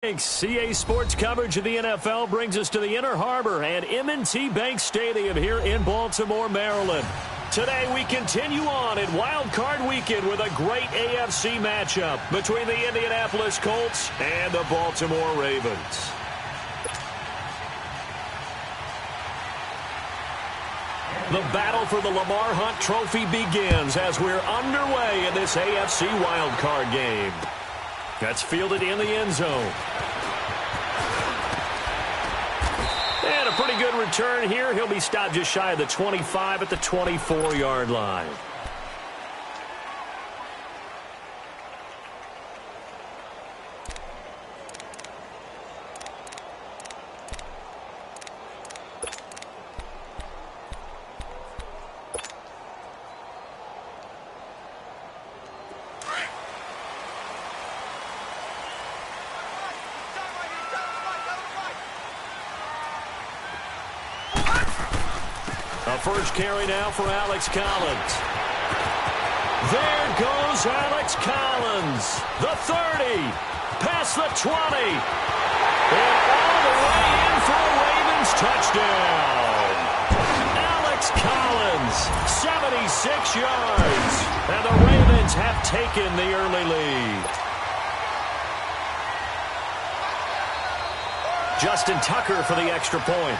CA Sports coverage of the NFL brings us to the Inner Harbor and M19 Bank Stadium here in Baltimore, Maryland. Today we continue on in Wild Card Weekend with a great AFC matchup between the Indianapolis Colts and the Baltimore Ravens. The battle for the Lamar Hunt Trophy begins as we're underway in this AFC Wild Card game. That's fielded in the end zone. And a pretty good return here. He'll be stopped just shy of the 25 at the 24-yard line. First carry now for Alex Collins. There goes Alex Collins. The 30. Past the 20. And all the way in for a Ravens touchdown. Alex Collins, 76 yards. And the Ravens have taken the early lead. Justin Tucker for the extra point.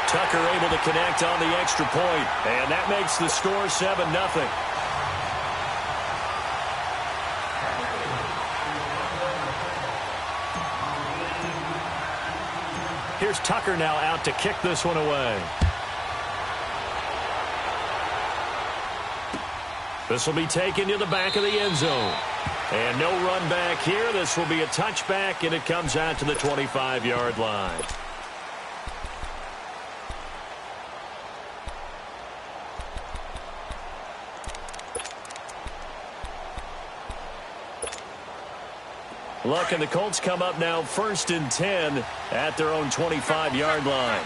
Tucker able to connect on the extra point, and that makes the score 7-0. Here's Tucker now out to kick this one away. This will be taken to the back of the end zone. And no run back here. This will be a touchback, and it comes out to the 25-yard line. Look, and the Colts come up now 1st and 10 at their own 25-yard line.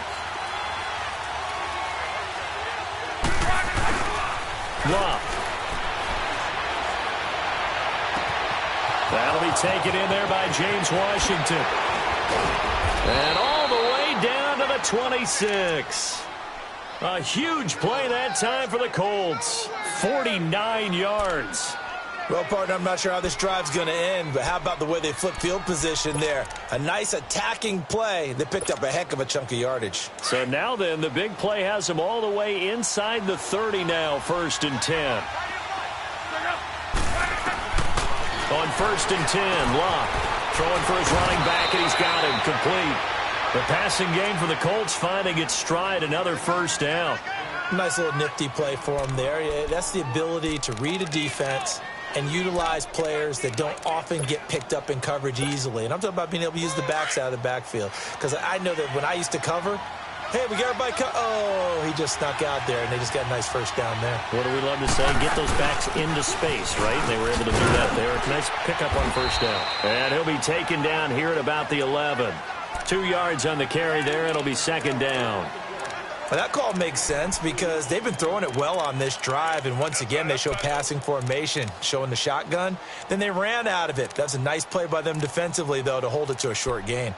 Wow. That'll be taken in there by James Washington. And all the way down to the 26. A huge play that time for the Colts. 49 yards. Well, partner, I'm not sure how this drive's going to end, but how about the way they flipped field position there? A nice attacking play. They picked up a heck of a chunk of yardage. So now then, the big play has them all the way inside the 30 now, 1st and 10. On 1st and 10, Locke throwing for his running back, and he's got him complete. The passing game for the Colts finding its stride, another first down. Nice little nifty play for him there. Yeah, that's the ability to read a defense and utilize players that don't often get picked up in coverage easily. And I'm talking about being able to use the backs out of the backfield. Because I know that when I used to cover, hey, we got everybody oh, he just snuck out there, and they just got a nice first down there. What do we love to say? Get those backs into space, right? And they were able to do that there. Nice pickup on first down. And he'll be taken down here at about the 11. 2 yards on the carry there. It'll be 2nd down. Well, that call makes sense because they've been throwing it well on this drive, and once again they show passing formation, showing the shotgun. Then they ran out of it. That's a nice play by them defensively, though, to hold it to a short gain.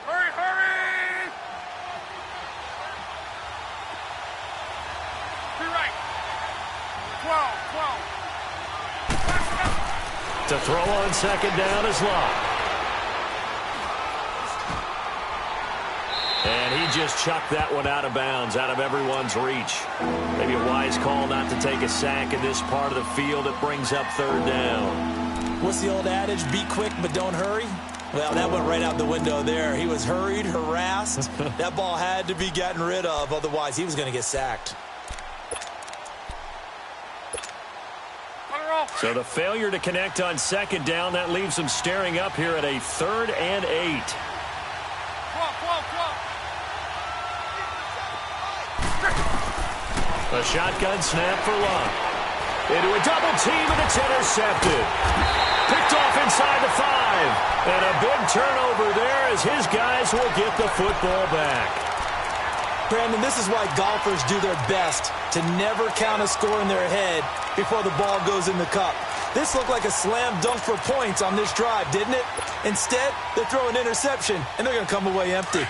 Hurry! To right. 12. To throw on 2nd down is Locke. And he just chucked that one out of bounds, out of everyone's reach. Maybe a wise call not to take a sack in this part of the field. It brings up 3rd down. What's the old adage? Be quick, but don't hurry. Well, that went right out the window there. He was hurried, harassed. That ball had to be gotten rid of. Otherwise, he was going to get sacked. So the failure to connect on 2nd down, that leaves them staring up here at a 3rd and 8. A shotgun snap for Locke. Into a double team, and it's intercepted. Picked off inside the 5. And a big turnover there as his guys will get the football back. Brandon, this is why golfers do their best to never count a score in their head before the ball goes in the cup. This looked like a slam dunk for points on this drive, didn't it? Instead, they throw an interception, and they're going to come away empty.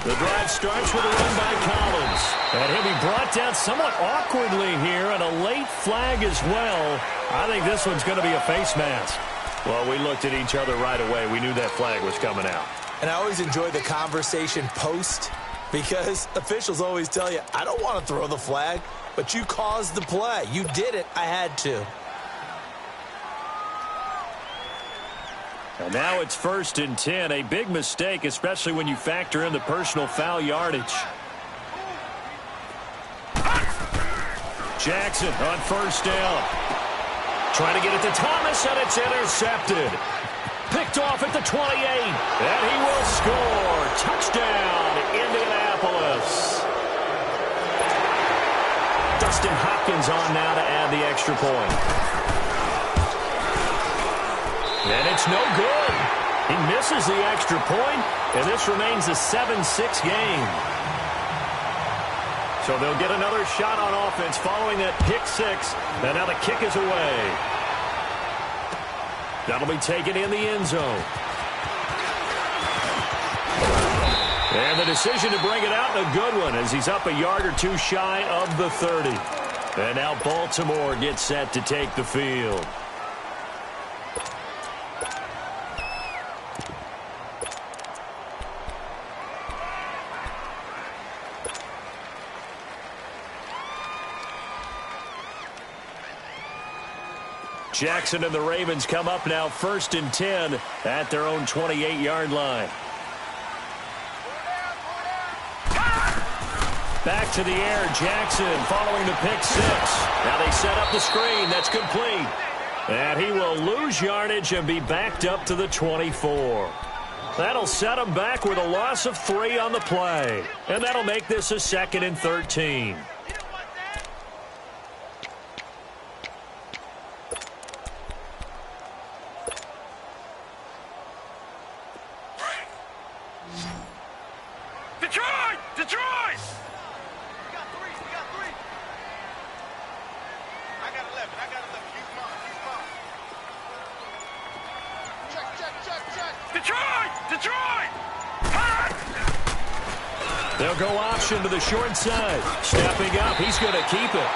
The drive starts with a run by Collins. And he'll be brought down somewhat awkwardly here, and a late flag as well. I think this one's going to be a face mask. Well, we looked at each other right away. We knew that flag was coming out. And I always enjoy the conversation post, because officials always tell you, I don't want to throw the flag, but you caused the play. You did it. I had to. And now it's 1st and 10. A big mistake, especially when you factor in the personal foul yardage. Jackson on 1st down. Trying to get it to Thomas, and it's intercepted. Picked off at the 28. And he will score. Touchdown, Indianapolis. Dustin Hopkins on now to add the extra point. And it's no good. He misses the extra point, and this remains a 7-6 game. So they'll get another shot on offense following that pick 6, and now the kick is away. That'll be taken in the end zone. And the decision to bring it out, a good one, as he's up a yard or two shy of the 30. And now Baltimore gets set to take the field. Jackson and the Ravens come up now 1st and 10 at their own 28-yard line. Back to the air, Jackson following the pick 6. Now they set up the screen. That's complete. And he will lose yardage and be backed up to the 24. That'll set him back with a loss of 3 on the play. And that'll make this a 2nd and 13. Detroit! We got three. I got 11. Keep on. Check. Detroit! They'll go option to the short side. Stepping up, he's going to keep it.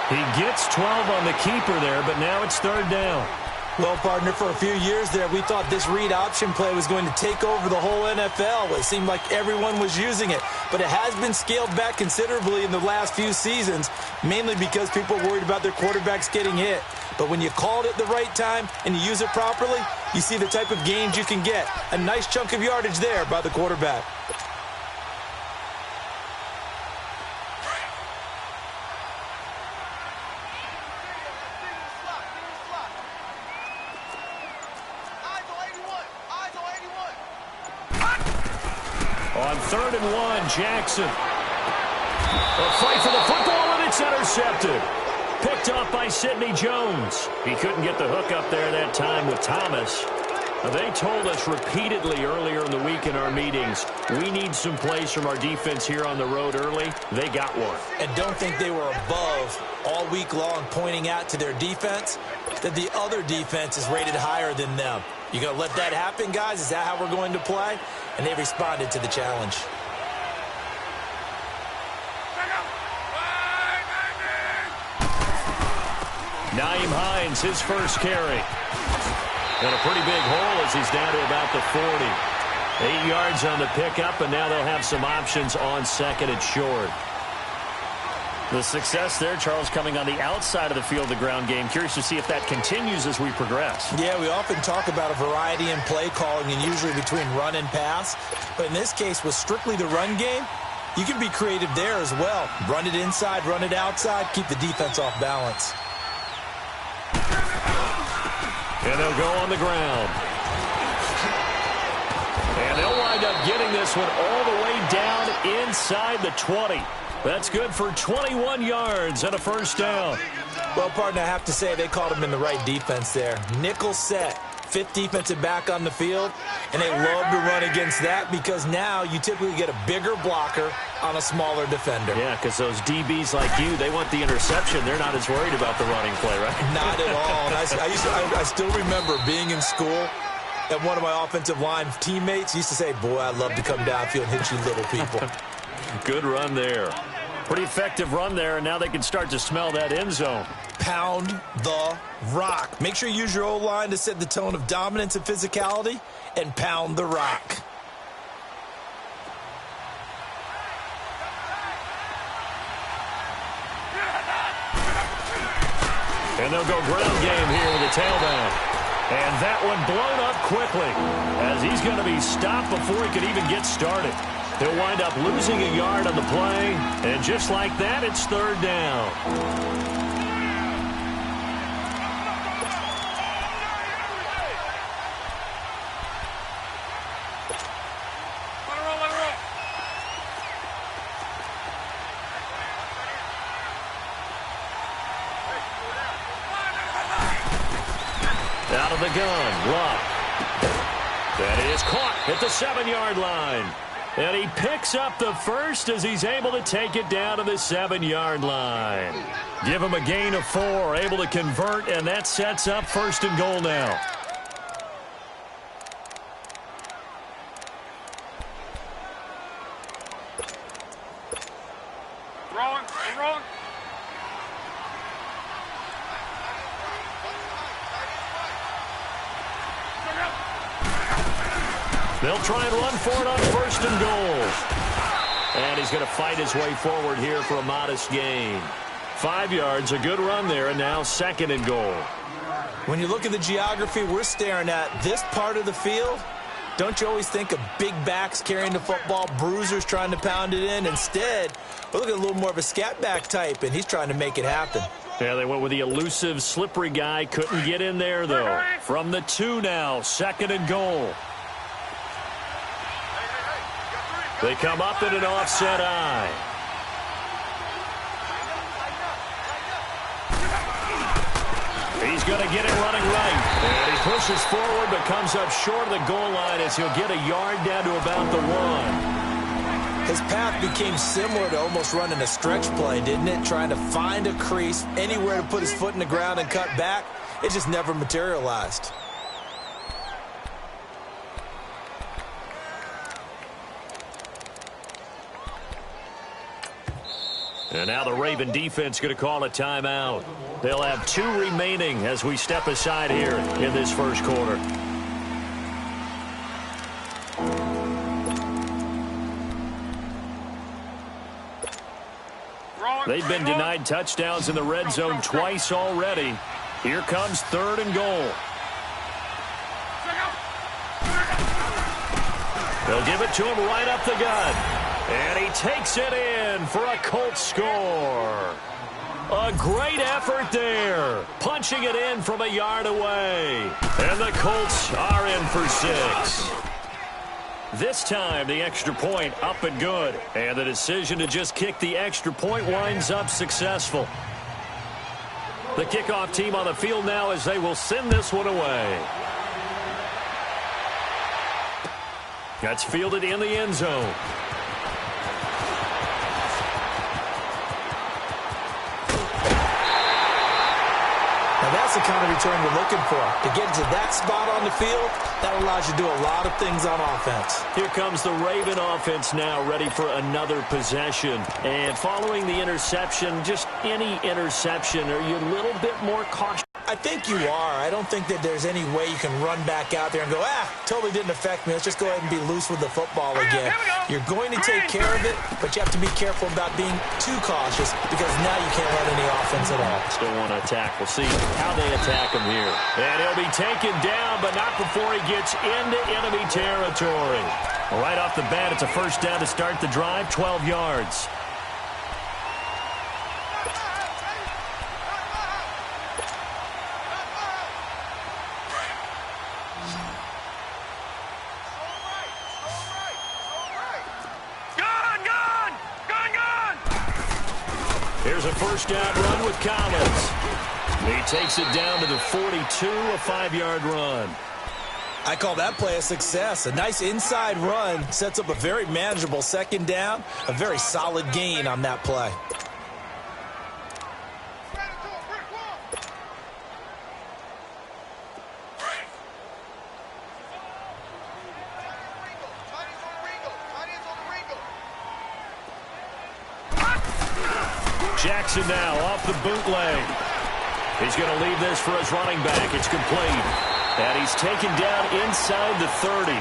He gets 12 on the keeper there, but now it's 3rd down. Well, partner, for a few years there, we thought this read option play was going to take over the whole NFL. It seemed like everyone was using it. But it has been scaled back considerably in the last few seasons, mainly because people are worried about their quarterbacks getting hit. But when you called it the right time and you use it properly, you see the type of gains you can get. A nice chunk of yardage there by the quarterback. On 3rd and 1, Jackson. A fight for the football, and it's intercepted. Picked off by Sidney Jones. He couldn't get the hook up there that time with Thomas. They told us repeatedly earlier in the week in our meetings, we need some plays from our defense here on the road early. They got one. And don't think they were above all week long, pointing out to their defense that the other defense is rated higher than them. You going to let that happen, guys? Is that how we're going to play? And they responded to the challenge. Nyheim Hines, his first carry. And a pretty big hole as he's down to about the 40. 8 yards on the pickup, and now they'll have some options on 2nd and short. The success there, Charles, coming on the outside of the field, the ground game. Curious to see if that continues as we progress. Yeah, we often talk about a variety in play calling and usually between run and pass. But in this case, with strictly the run game, you can be creative there as well. Run it inside, run it outside, keep the defense off balance. And they'll go on the ground. And they'll wind up getting this one all the way down inside the 20. That's good for 21 yards and a first down. Well, partner, I have to say they called him in the right defense there. Nickel set, fifth defensive back on the field, and they love to run against that because now you typically get a bigger blocker on a smaller defender. Yeah, because those DBs like you, they want the interception. They're not as worried about the running play, right? Not at all. And I still remember being in school, and one of my offensive line teammates used to say, boy, I'd love to come downfield and hit you little people. Good run there. Pretty effective run there, and now they can start to smell that end zone. Pound the rock. Make sure you use your O-line to set the tone of dominance and physicality, and pound the rock. And they'll go ground game here with the tailback. And that one blown up quickly as he's going to be stopped before he could even get started. He'll wind up losing a yard on the play, and just like that, it's third down. Out of the gun, Luck. That is caught at the 7-yard line. And he picks up the first as he's able to take it down to the 7-yard line. Give him a gain of 4, able to convert, and that sets up first and goal now. Wrong. They'll try and run for it on first and goal. And he's going to fight his way forward here for a modest gain. 5 yards, a good run there, and now second and goal. When you look at the geography we're staring at, this part of the field, don't you always think of big backs carrying the football, bruisers trying to pound it in? Instead, we're looking at a little more of a scat back type, and he's trying to make it happen. Yeah, they went with the elusive, slippery guy. Couldn't get in there, though. From the 2 now, second and goal. They come up in an offset eye. He's going to get it running right. And he pushes forward but comes up short of the goal line as he'll get a yard down to about the 1. His path became similar to almost running a stretch play, didn't it? Trying to find a crease, anywhere to put his foot in the ground and cut back. It just never materialized. And now the Raven defense going to call a timeout. They'll have 2 remaining as we step aside here in this first quarter. They've been denied touchdowns in the red zone twice already. Here comes third and goal. They'll give it to him right up the gut. And he takes it in for a Colts score. A great effort there. Punching it in from a yard away. And the Colts are in for 6. This time, the extra point up and good. And the decision to just kick the extra point winds up successful. The kickoff team on the field now as they will send this one away. That's fielded in the end zone. That's the kind of return we're looking for. To get to that spot on the field, that allows you to do a lot of things on offense. Here comes the Raven offense now, ready for another possession. And following the interception, just any interception, are you a little bit more cautious? I think you are. I don't think that there's any way you can run back out there and go, totally didn't affect me. Let's just go ahead and be loose with the football again. You're going to take care of it, but you have to be careful about being too cautious because now you can't run any offense at all. Still want to attack. We'll see how they attack him here. And he'll be taken down, but not before he gets into enemy territory. Right off the bat, it's a first down to start the drive, 12 yards. Here's a first down run with Collins. He takes it down to the 42, a 5-yard run. I call that play a success. A nice inside run sets up a very manageable second down, a very solid gain on that play. Jackson now off the bootleg. He's going to leave this for his running back. It's complete. And he's taken down inside the 30.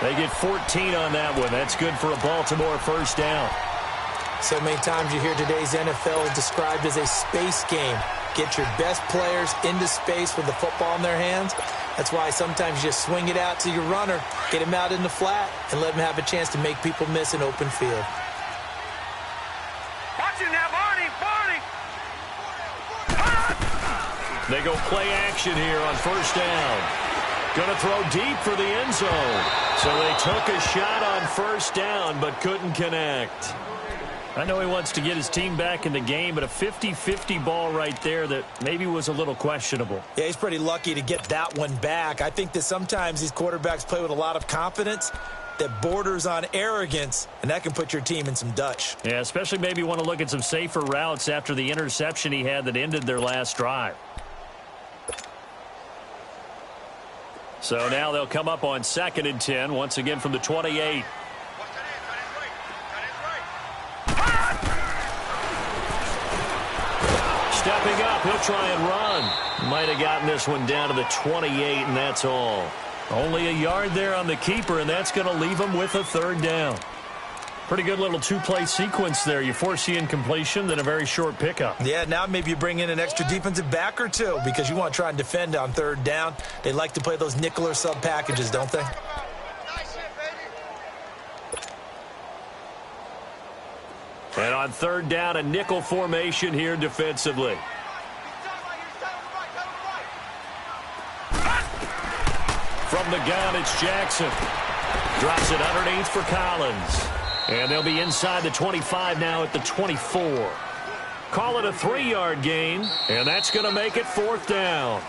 They get 14 on that one. That's good for a Baltimore first down. So many times you hear today's NFL described as a space game. Get your best players into space with the football in their hands. That's why sometimes you just swing it out to your runner, get him out in the flat, and let him have a chance to make people miss an open field. Watch it now, Barney. They go play action here on first down. Going to throw deep for the end zone. So they took a shot on first down but couldn't connect. I know he wants to get his team back in the game, but a 50-50 ball right there that maybe was a little questionable. Yeah, he's pretty lucky to get that one back. I think that sometimes these quarterbacks play with a lot of confidence that borders on arrogance, and that can put your team in some Dutch. Yeah, especially maybe want to look at some safer routes after the interception he had that ended their last drive. So now they'll come up on 2nd and 10, once again from the 28. Stepping up, he'll try and run. Might have gotten this one down to the 28, and that's all. Only a yard there on the keeper, and that's going to leave him with a third down. Pretty good little two-play sequence there. You force the incompletion, then a very short pickup. Yeah, now maybe you bring in an extra defensive back or two because you want to try and defend on third down. They like to play those nickel or sub packages, don't they? And on third down, a nickel formation here defensively. From the gun, it's Jackson. Drops it underneath for Collins. And they'll be inside the 25 now at the 24. Call it a 3-yard gain, and that's going to make it 4th down.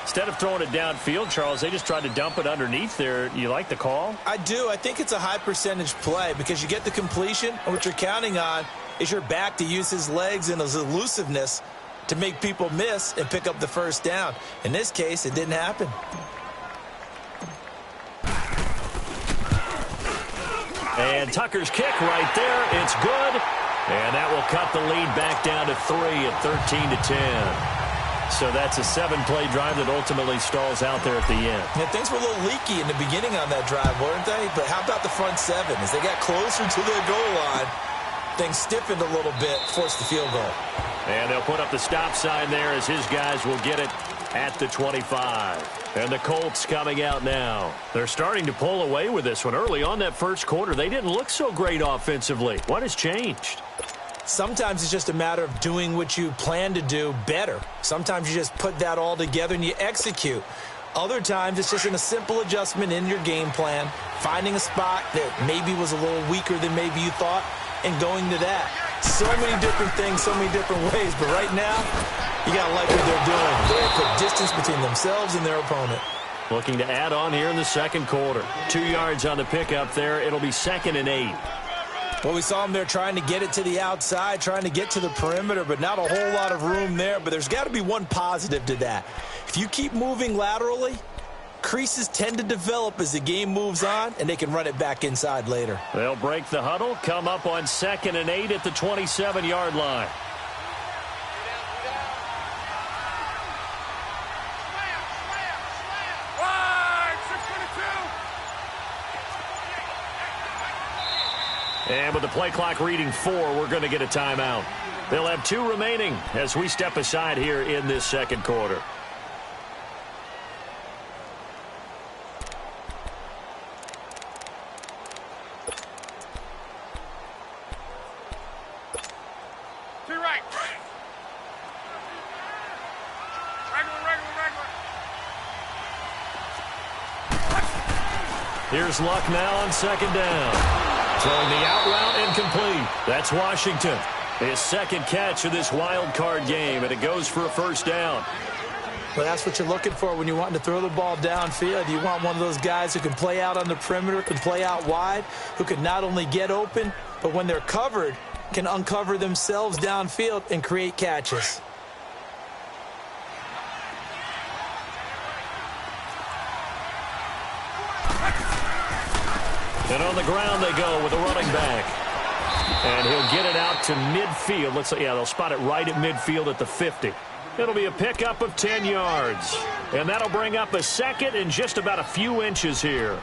Instead of throwing it downfield, Charles, they just tried to dump it underneath there. You like the call? I do. I think it's a high percentage play because you get the completion, and what you're counting on is your back to use his legs and his elusiveness to make people miss and pick up the first down. In this case, it didn't happen. And Tucker's kick right there. It's good. And that will cut the lead back down to 3 at 13-10. So that's a 7-play drive that ultimately stalls out there at the end. Yeah, things were a little leaky in the beginning on that drive, weren't they? But how about the front 7? As they got closer to the goal line, things stiffened a little bit, forced the field goal. And they'll put up the stop sign there as his guys will get it at the 25. And the Colts coming out now. They're starting to pull away with this one. Early on that first quarter, they didn't look so great offensively. What has changed? Sometimes it's just a matter of doing what you plan to do better. Sometimes you just put that all together and you execute. Other times it's just in a simple adjustment in your game plan, finding a spot that maybe was a little weaker than maybe you thought, and going to that. So many different things, so many different ways. But right now, you got to like what they're doing. They have put distance between themselves and their opponent. Looking to add on here in the second quarter. 2 yards on the pickup there. It'll be 2nd and 8. Well, we saw them there trying to get it to the outside, trying to get to the perimeter, but not a whole lot of room there. But there's got to be one positive to that. If you keep moving laterally, creases tend to develop as the game moves on, and they can run it back inside later. They'll break the huddle, come up on 2nd and 8 at the 27-yard line. And with the play clock reading 4, we're going to get a timeout. They'll have 2 remaining as we step aside here in this second quarter. Here's Luck now on 2nd down. Throwing the out route incomplete. That's Washington. His second catch of this wild card game, and it goes for a first down. Well, that's what you're looking for when you're wanting to throw the ball downfield. You want one of those guys who can play out on the perimeter, can play out wide, who can not only get open, but when they're covered, can uncover themselves downfield and create catches. And on the ground they go with a running back. And he'll get it out to midfield. They'll spot it right at midfield at the 50. It'll be a pickup of 10 yards. And that'll bring up a second and just about a few inches here.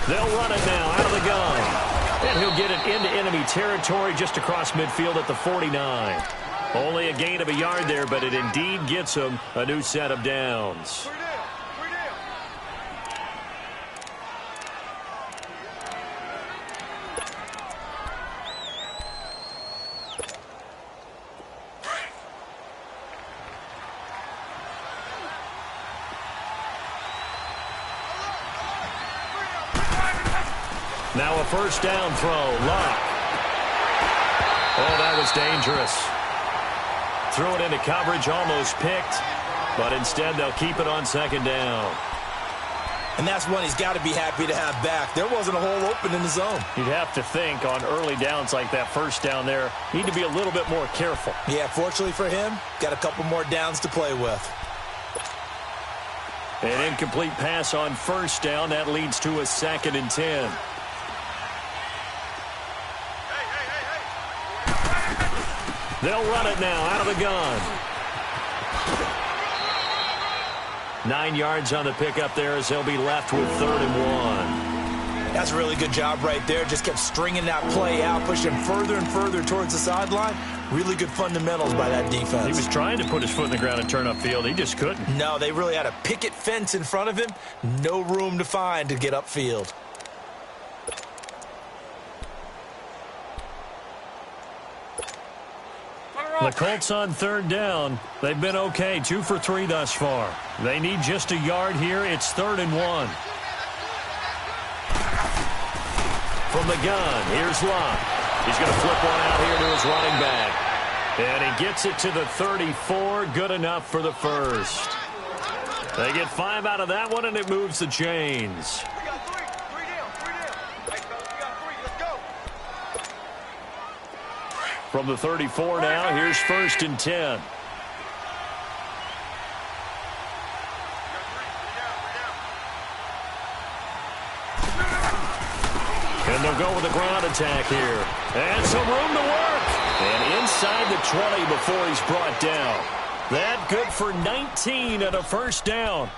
They'll run it now out of the gun. And he'll get it into enemy territory just across midfield at the 49. Only a gain of a yard there, but it indeed gets him a new set of downs. Now a first down throw. Luck. Oh, that was dangerous. Threw it into coverage, almost picked. But instead, they'll keep it on second down. And that's one he's got to be happy to have back. There wasn't a hole open in the zone. You'd have to think on early downs like that first down there, need to be a little bit more careful. Yeah, fortunately for him, got a couple more downs to play with. An incomplete pass on first down. That leads to a 2nd and 10. They'll run it now out of the gun. 9 yards on the pickup there as they'll be left with 3rd and 1. That's a really good job right there. Just kept stringing that play out, pushing further and further towards the sideline. Really good fundamentals by that defense. He was trying to put his foot in the ground and turn upfield. He just couldn't. No, they really had a picket fence in front of him. No room to find to get upfield. The Colts on 3rd down. They've been okay, 2 for 3 thus far. They need just a yard here. It's 3rd and 1. From the gun, here's Locke. He's going to flip one out here to his running back. And he gets it to the 34. Good enough for the first. They get 5 out of that one, and it moves the chains. From the 34 now, here's 1st and 10. And they'll go with a ground attack here. And some room to work. And inside the 20 before he's brought down. That good for 19 and a first down.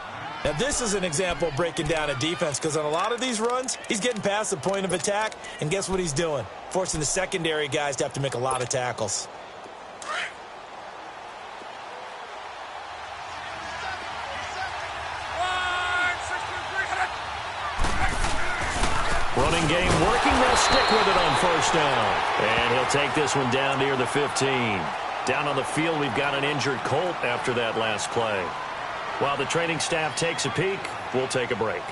Now, this is an example of breaking down a defense because on a lot of these runs, he's getting past the point of attack, and guess what he's doing? Forcing the secondary guys to have to make a lot of tackles. Running game working. They'll stick with it on first down. And he'll take this one down near the 15. Down on the field, we've got an injured Colt after that last play. While the training staff takes a peek, we'll take a break.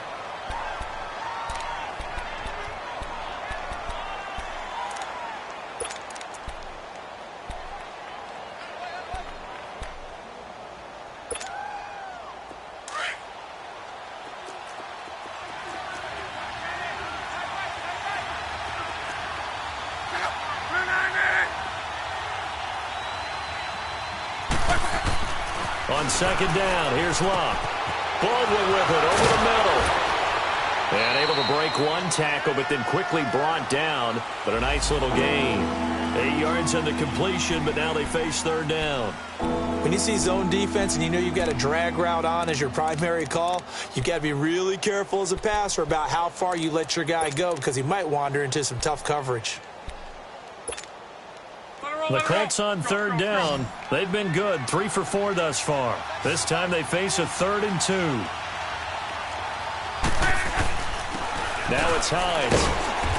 On second down, here's Locke. Baldwin with it over the middle. And able to break one tackle, but then quickly brought down. But a nice little gain. 8 yards on the completion, but now they face 3rd down. When you see zone defense and you know you've got a drag route on as your primary call, you've got to be really careful as a passer about how far you let your guy go because he might wander into some tough coverage. The Colts on third down. They've been good, 3 for 4 thus far. This time they face a 3rd and 2. Now it's Hines.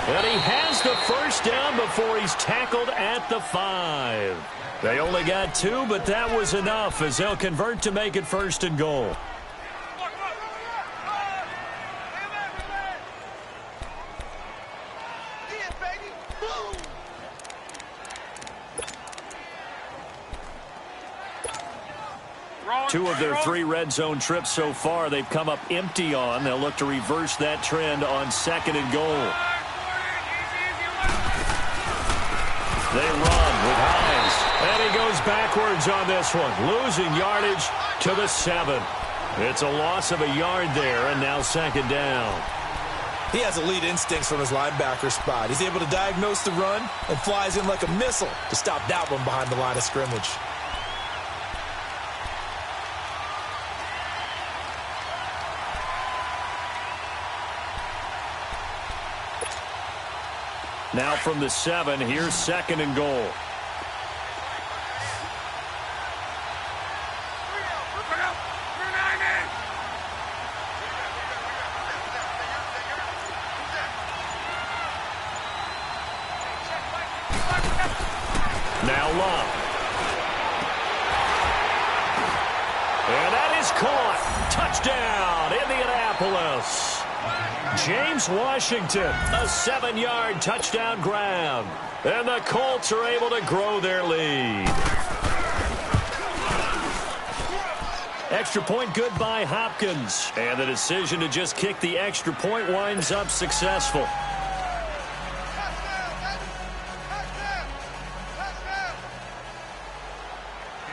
And he has the first down before he's tackled at the 5. They only got 2, but that was enough as they'll convert to make it 1st and goal. Two of their 3 red zone trips so far they've come up empty on. They'll look to reverse that trend on 2nd and goal. They run with Hines. And he goes backwards on this one, losing yardage to the 7. It's a loss of a yard there, and now 2nd down. He has elite instincts from his linebacker spot. He's able to diagnose the run and flies in like a missile to stop that one behind the line of scrimmage. Now from the 7, here's 2nd and goal. Now Love. And that is caught. Touchdown, Indianapolis. James Washington, a 7-yard touchdown grab. And the Colts are able to grow their lead. Extra point good by Hopkins. And the decision to just kick the extra point winds up successful.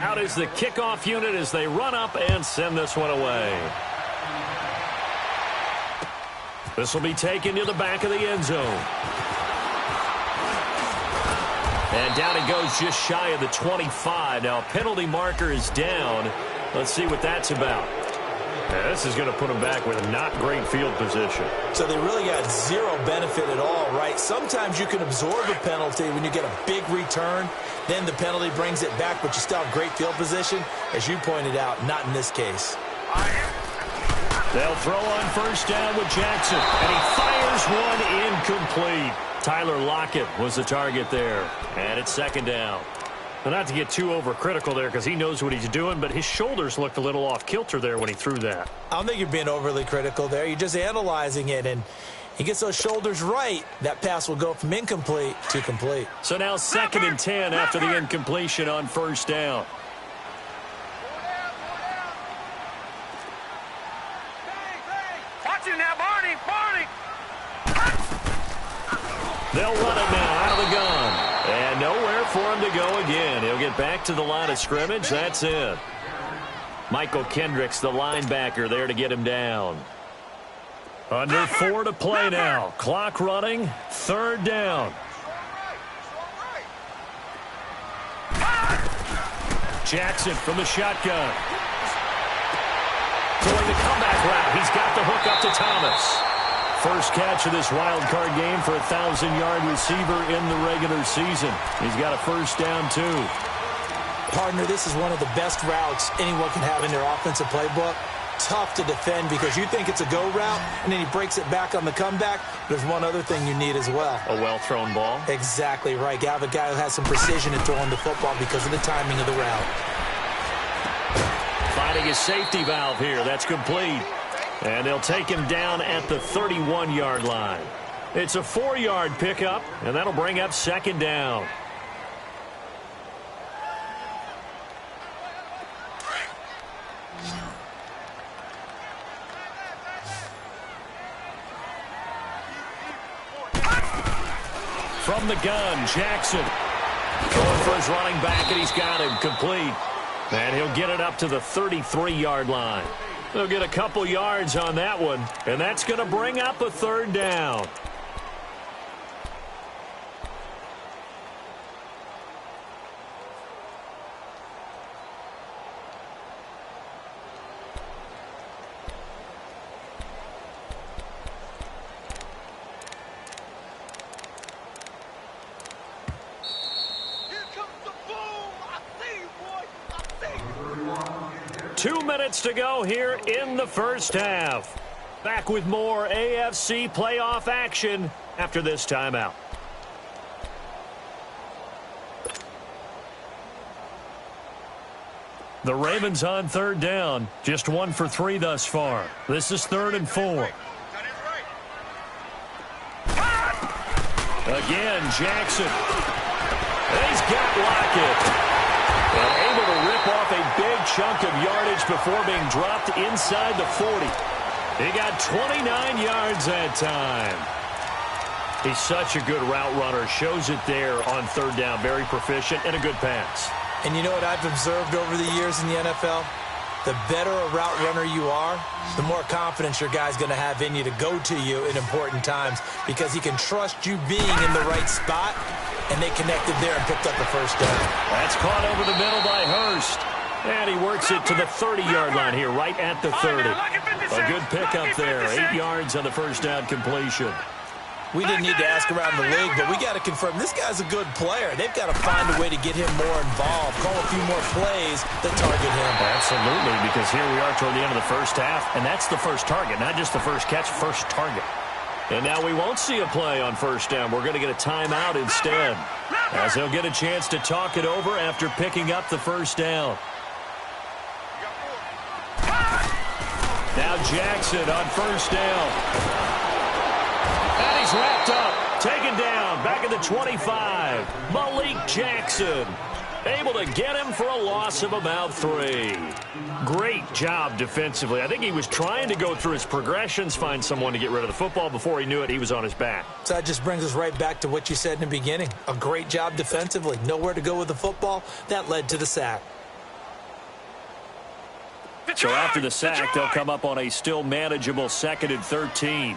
Out is the kickoff unit as they run up and send this one away. This will be taken to the back of the end zone. And down it goes just shy of the 25. Now, penalty marker is down. Let's see what that's about. Yeah, this is going to put them back with a not great field position. So they really got zero benefit at all, right? Sometimes you can absorb a penalty when you get a big return. Then the penalty brings it back, but you still have great field position. As you pointed out, not in this case. They'll throw on 1st down with Jackson, and he fires one incomplete. Tyler Lockett was the target there, and it's 2nd down. Well, not to get too overcritical there because he knows what he's doing, but his shoulders looked a little off kilter there when he threw that. I don't think you're being overly critical there. You're just analyzing it, and he gets those shoulders right. That pass will go from incomplete to complete. So now 2nd and 10 after the incompletion on 1st down. Watch it now, Barney! They'll run it now out of the gun. And nowhere for him to go again. He'll get back to the line of scrimmage. That's it. Michael Kendricks, the linebacker, there to get him down. Under 4 to play now. Clock running. 3rd down. Jackson from the shotgun. Going the comeback route. He's got the hook up to Thomas. First catch of this wild card game for a 1,000-yard receiver in the regular season. He's got a 1st down, too. Partner, this is one of the best routes anyone can have in their offensive playbook. Tough to defend because you think it's a go route, and then he breaks it back on the comeback. There's one other thing you need as well. A well-thrown ball? Exactly right. You have a guy who has some precision in throwing the football because of the timing of the route. Finding his safety valve here. That's complete. And they'll take him down at the 31-yard line. It's a 4-yard pickup, and that'll bring up 2nd down. From the gun, Jackson. Going for his running back, and he's got him complete. And he'll get it up to the 33-yard line. They'll get a couple yards on that one, and that's going to bring up a 3rd down. Here comes the 2 minutes to go here in the first half. Back with more AFC playoff action after this timeout. The Ravens on third down. Just 1 for 3 thus far. This is 3rd and 4. Again, Jackson. He's got Lockett. And able to rip off a big chunk of yardage before being dropped inside the 40. He got 29 yards that time. He's such a good route runner. Shows it there on third down. Very proficient and a good pass. And you know what I've observed over the years in the NFL? The better a route runner you are, the more confidence your guy's going to have in you to go to you in important times because he can trust you being in the right spot, and they connected there and picked up the first down. That's caught over the middle by Hurst. And he works it to the 30-yard line here, right at the 30. A good pickup there, 8 yards on the first down completion. We didn't need to ask around the league, but we got to confirm this guy's a good player. They've got to find a way to get him more involved, call a few more plays that target him. Absolutely, because here we are toward the end of the first half, and that's the first target, not just the first catch, first target. And now we won't see a play on first down. We're going to get a timeout instead, as he'll get a chance to talk it over after picking up the first down. Now Jackson on first down. And he's wrapped up, taken down, back at the 25. Malik Jackson able to get him for a loss of about 3. Great job defensively. I think he was trying to go through his progressions, find someone to get rid of the football. Before he knew it, he was on his back. So that just brings us right back to what you said in the beginning. A great job defensively. Nowhere to go with the football. That led to the sack. So after the sack, they'll come up on a still manageable 2nd and 13.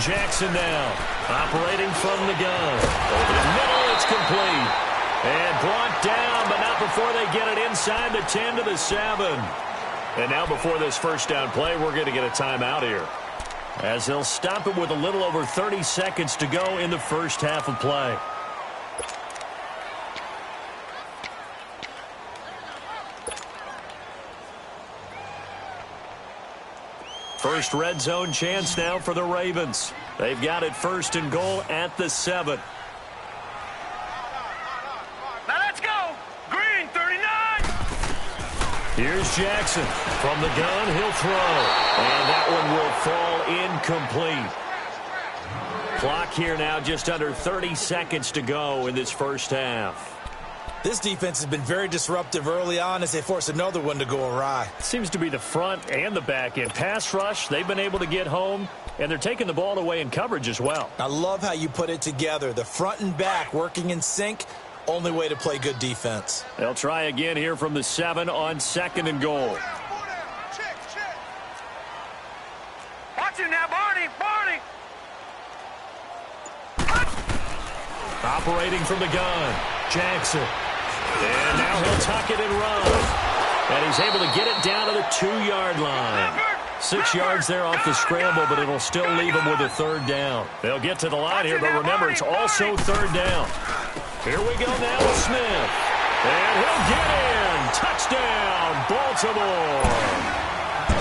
Jackson now, operating from the gun. Over the middle, it's complete. And brought down, but not before they get it inside the 10 to the 7. And now before this first down play, we're going to get a timeout here, as they'll stop it with a little over 30 seconds to go in the first half of play. First red zone chance now for the Ravens. They've got it 1st and goal at the 7. Now let's go. Green, 39. Here's Jackson. From the gun, he'll throw. And that one will fall incomplete. Clock here now just under 30 seconds to go in this first half. This defense has been very disruptive early on as they force another one to go awry. Seems to be the front and the back end. Pass rush, they've been able to get home, and they're taking the ball away in coverage as well. I love how you put it together. The front and back working in sync, only way to play good defense. They'll try again here from the 7 on 2nd and goal. Watch him now, Barney. Operating from the gun, Jackson. And now he'll tuck it and run. And he's able to get it down to the 2-yard line. 6 yards there off the scramble, but it'll still leave him with a 3rd down. They'll get to the line here, but remember, it's also 3rd down. Here we go now with Smith. And he'll get in. Touchdown, Baltimore.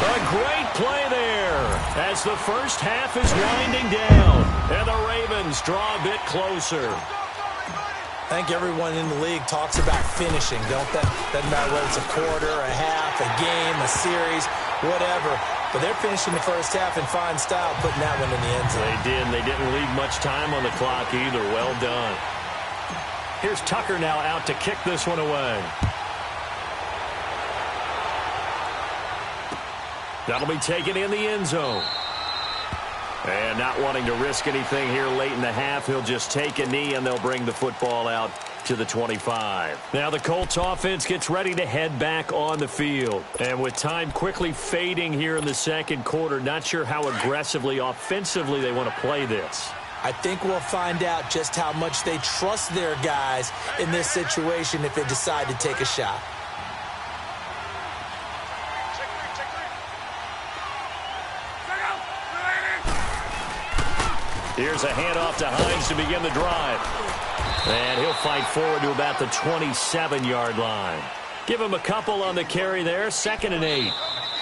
A great play there as the first half is winding down. And the Ravens draw a bit closer. I think everyone in the league talks about finishing, don't they? Doesn't matter whether it's a quarter, a half, a game, a series, whatever. But they're finishing the first half in fine style, putting that one in the end zone. They did. They didn't leave much time on the clock either. Well done. Here's Tucker now out to kick this one away. That'll be taken in the end zone. And not wanting to risk anything here late in the half, he'll just take a knee and they'll bring the football out to the 25. Now the Colts offense gets ready to head back on the field. And with time quickly fading here in the second quarter, not sure how aggressively, offensively they want to play this. I think we'll find out just how much they trust their guys in this situation if they decide to take a shot. Here's a handoff to Hines to begin the drive. And he'll fight forward to about the 27-yard line. Give him a couple on the carry there, 2nd and 8.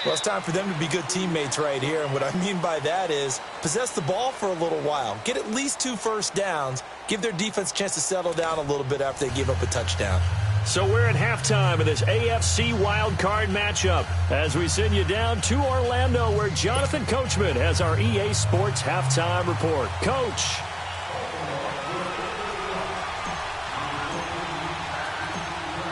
Well, it's time for them to be good teammates right here. And what I mean by that is possess the ball for a little while. Get at least 2 first downs. Give their defense a chance to settle down a little bit after they give up a touchdown. So we're at halftime of this AFC wildcard matchup as we send you down to Orlando where Jonathan Coachman has our EA Sports halftime report. Coach.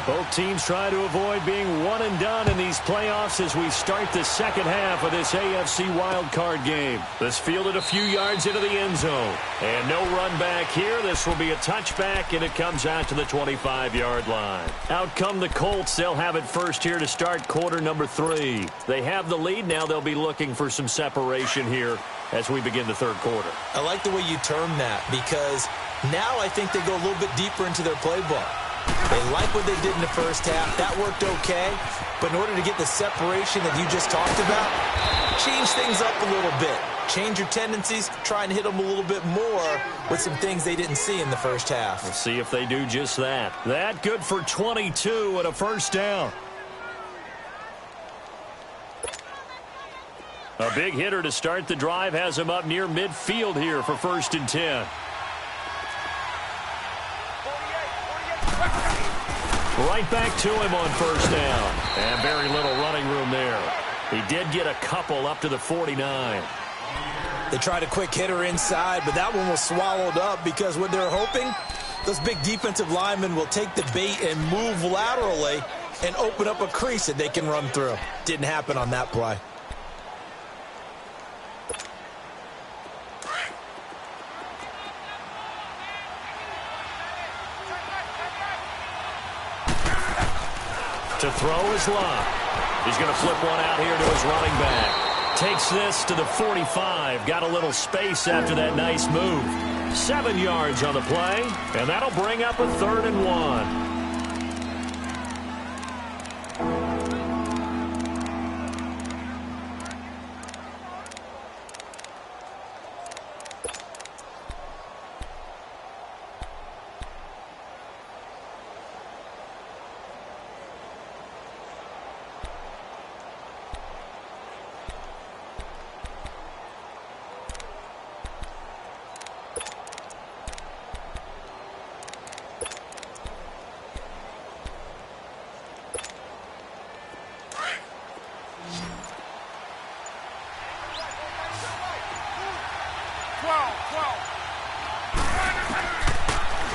Both teams try to avoid being one and done in these playoffs as we start the second half of this AFC wildcard game. This fielded a few yards into the end zone. And no run back here. This will be a touchback, and it comes out to the 25-yard line. Out come the Colts. They'll have it first here to start quarter number 3. They have the lead. Now they'll be looking for some separation here as we begin the third quarter. I like the way you term that because now I think they go a little bit deeper into their playbook. They like what they did in the first half. That worked okay. But in order to get the separation that you just talked about, change things up a little bit. Change your tendencies. Try and hit them a little bit more with some things they didn't see in the first half. We'll see if they do just that. That good for 22 and a first down. A big hitter to start the drive has him up near midfield here for 1st and 10. Right back to him on first down. And very little running room there. He did get a couple up to the 49. They tried a quick hitter inside, but that one was swallowed up because what they're hoping, those big defensive linemen will take the bait and move laterally and open up a crease that they can run through. Didn't happen on that play. To throw is Love. He's going to flip one out here to his running back. Takes this to the 45. Got a little space after that nice move. 7 yards on the play, and that'll bring up a 3rd and 1.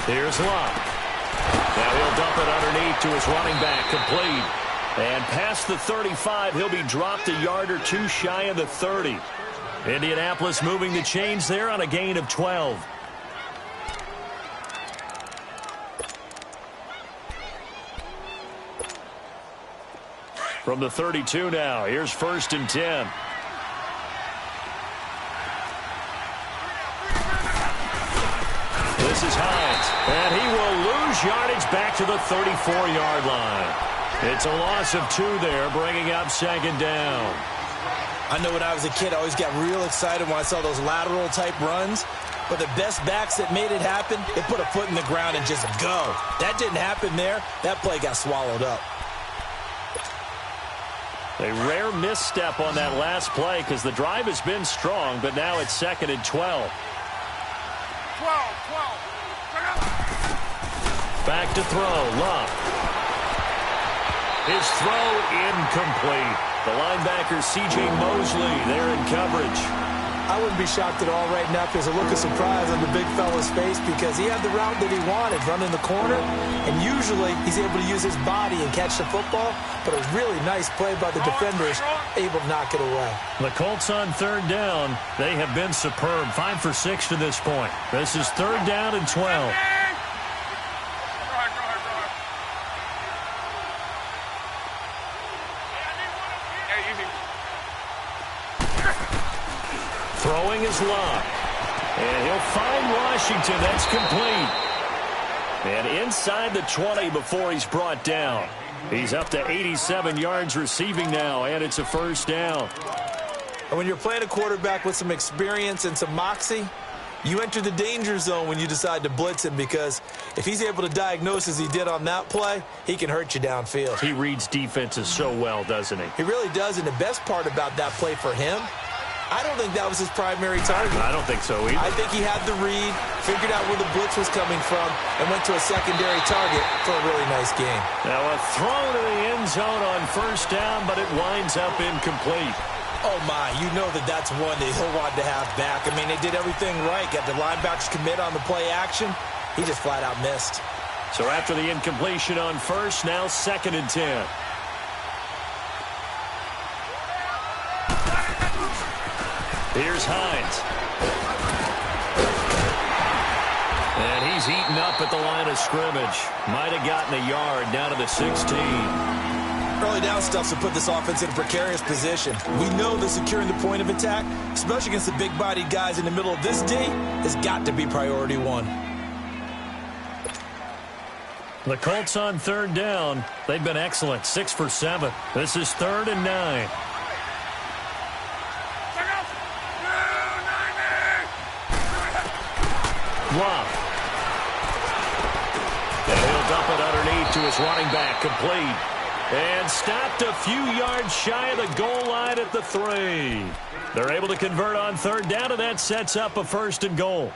Here's Love. Now he'll dump it underneath to his running back, complete. And past the 35, he'll be dropped a yard or 2 shy of the 30. Indianapolis moving the chains there on a gain of 12. From the 32 now, here's 1st and 10. This is Hines, and he will lose yardage back to the 34-yard line. It's a loss of 2 there, bringing up 2nd down. I know when I was a kid, I always got real excited when I saw those lateral-type runs. But the best backs that made it happen, they put a foot in the ground and just go. That didn't happen there. That play got swallowed up. A rare misstep on that last play because the drive has been strong, but now it's 2nd and 12. Back to throw, Love. His throw incomplete. The linebacker C.J. Mosley there in coverage. I wouldn't be shocked at all right now if there's a look of surprise on the big fella's face because he had the route that he wanted, running the corner, and usually he's able to use his body and catch the football, but a really nice play by the defenders, able to knock it away. The Colts on 3rd down. They have been superb, 5 for 6 to this point. This is 3rd down and 12. Throwing is Love. And he'll find Washington. That's complete. And inside the 20 before he's brought down. He's up to 87 yards receiving now, and it's a 1st down. And when you're playing a quarterback with some experience and some moxie, You enter the danger zone when you decide to blitz him, because if he's able to diagnose as he did on that play, he can hurt you downfield. He reads defenses so well, doesn't he? He really does, and the best part about that play for him, I don't think that was his primary target. I don't think so either. I think he had the read, figured out where the blitz was coming from, and went to a secondary target for a really nice game. Now a throw to the end zone on first down, but it winds up incomplete. Oh, my, you know that's one that he'll want to have back. I mean, they did everything right. Got the linebackers commit on the play action. He just flat out missed. So after the incompletion on first, now 2nd and 10. Here's Hines. And he's eaten up at the line of scrimmage. Might have gotten a yard down to the 16. Early down stuffs will put this offense in a precarious position. We know that securing the point of attack, especially against the big-bodied guys in the middle of this D, has got to be priority one. The Colts on 3rd down. They've been excellent, 6 for 7. This is 3rd and 9. Love. And he'll dump it underneath to his running back, complete. And stopped a few yards shy of the goal line at the 3. They're able to convert on 3rd down, and that sets up a 1st and goal.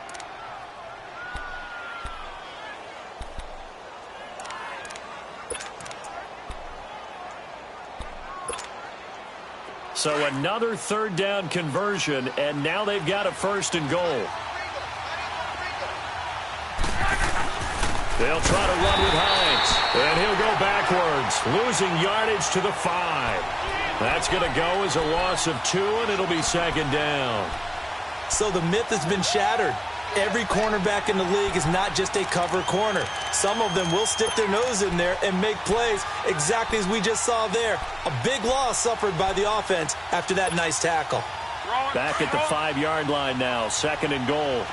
So another 3rd down conversion, and now they've got a 1st and goal. They'll try to run with Hines, and he'll go backwards, losing yardage to the 5. That's going to go as a loss of 2, and it'll be 2nd down. So the myth has been shattered. Every cornerback in the league is not just a cover corner. Some of them will stick their nose in there and make plays exactly as we just saw there. A big loss suffered by the offense after that nice tackle. Back at the 5-yard line now, 2nd and goal.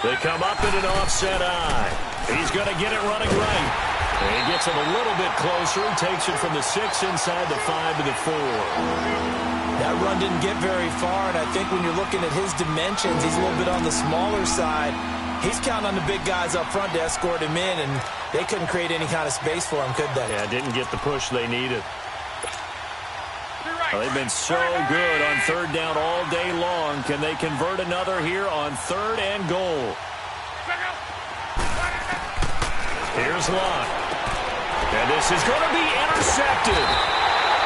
They come up in an offset eye. He's going to get it running right. And he gets it a little bit closer. He takes it from the 6 inside the 5 to the 4. That run didn't get very far, and I think when you're looking at his dimensions, he's a little bit on the smaller side. He's counting on the big guys up front to escort him in, and they couldn't create any kind of space for him, could they? Yeah, didn't get the push they needed. Well, they've been so good on 3rd down all day long. Can they convert another here on 3rd and goal? Here's Locke. And this is going to be intercepted.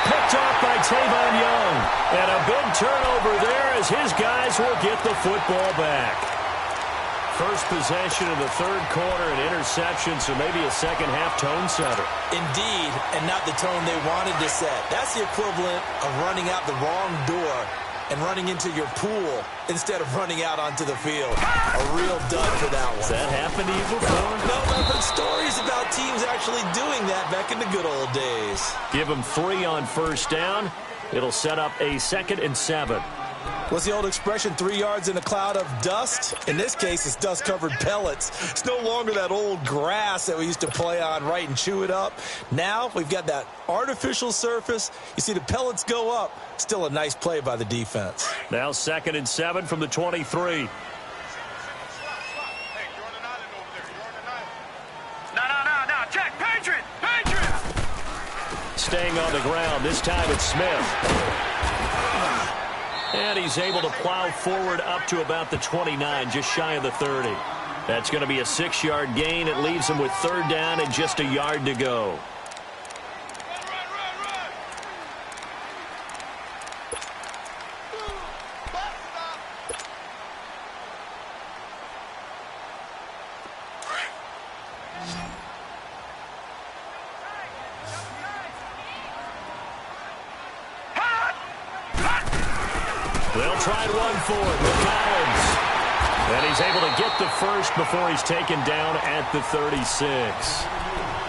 Picked off by Tavon Young. And a big turnover there as his guys will get the football back. First possession of the 3rd quarter, an interception, so maybe a second-half tone setter. Indeed, and not the tone they wanted to set. That's the equivalent of running out the wrong door and running into your pool instead of running out onto the field. A real dud for that one. Has that happened to you before? No, I've heard stories about teams actually doing that back in the good old days. Give them 3 on 1st down. It'll set up a 2nd and 7. What's the old expression, 3 yards in a cloud of dust? In this case, it's dust-covered pellets. It's no longer that old grass that we used to play on, right, and chew it up. Now we've got that artificial surface. You see the pellets go up. Still a nice play by the defense. Now 2nd and 7 from the 23. No. Check. Patriot. Staying on the ground. This time it's Smith. And he's able to plow forward up to about the 29, just shy of the 30. That's going to be a 6-yard gain. It leaves him with 3rd down and just a yard to go. They'll try and run for it with Collins. And he's able to get the first before he's taken down at the 36.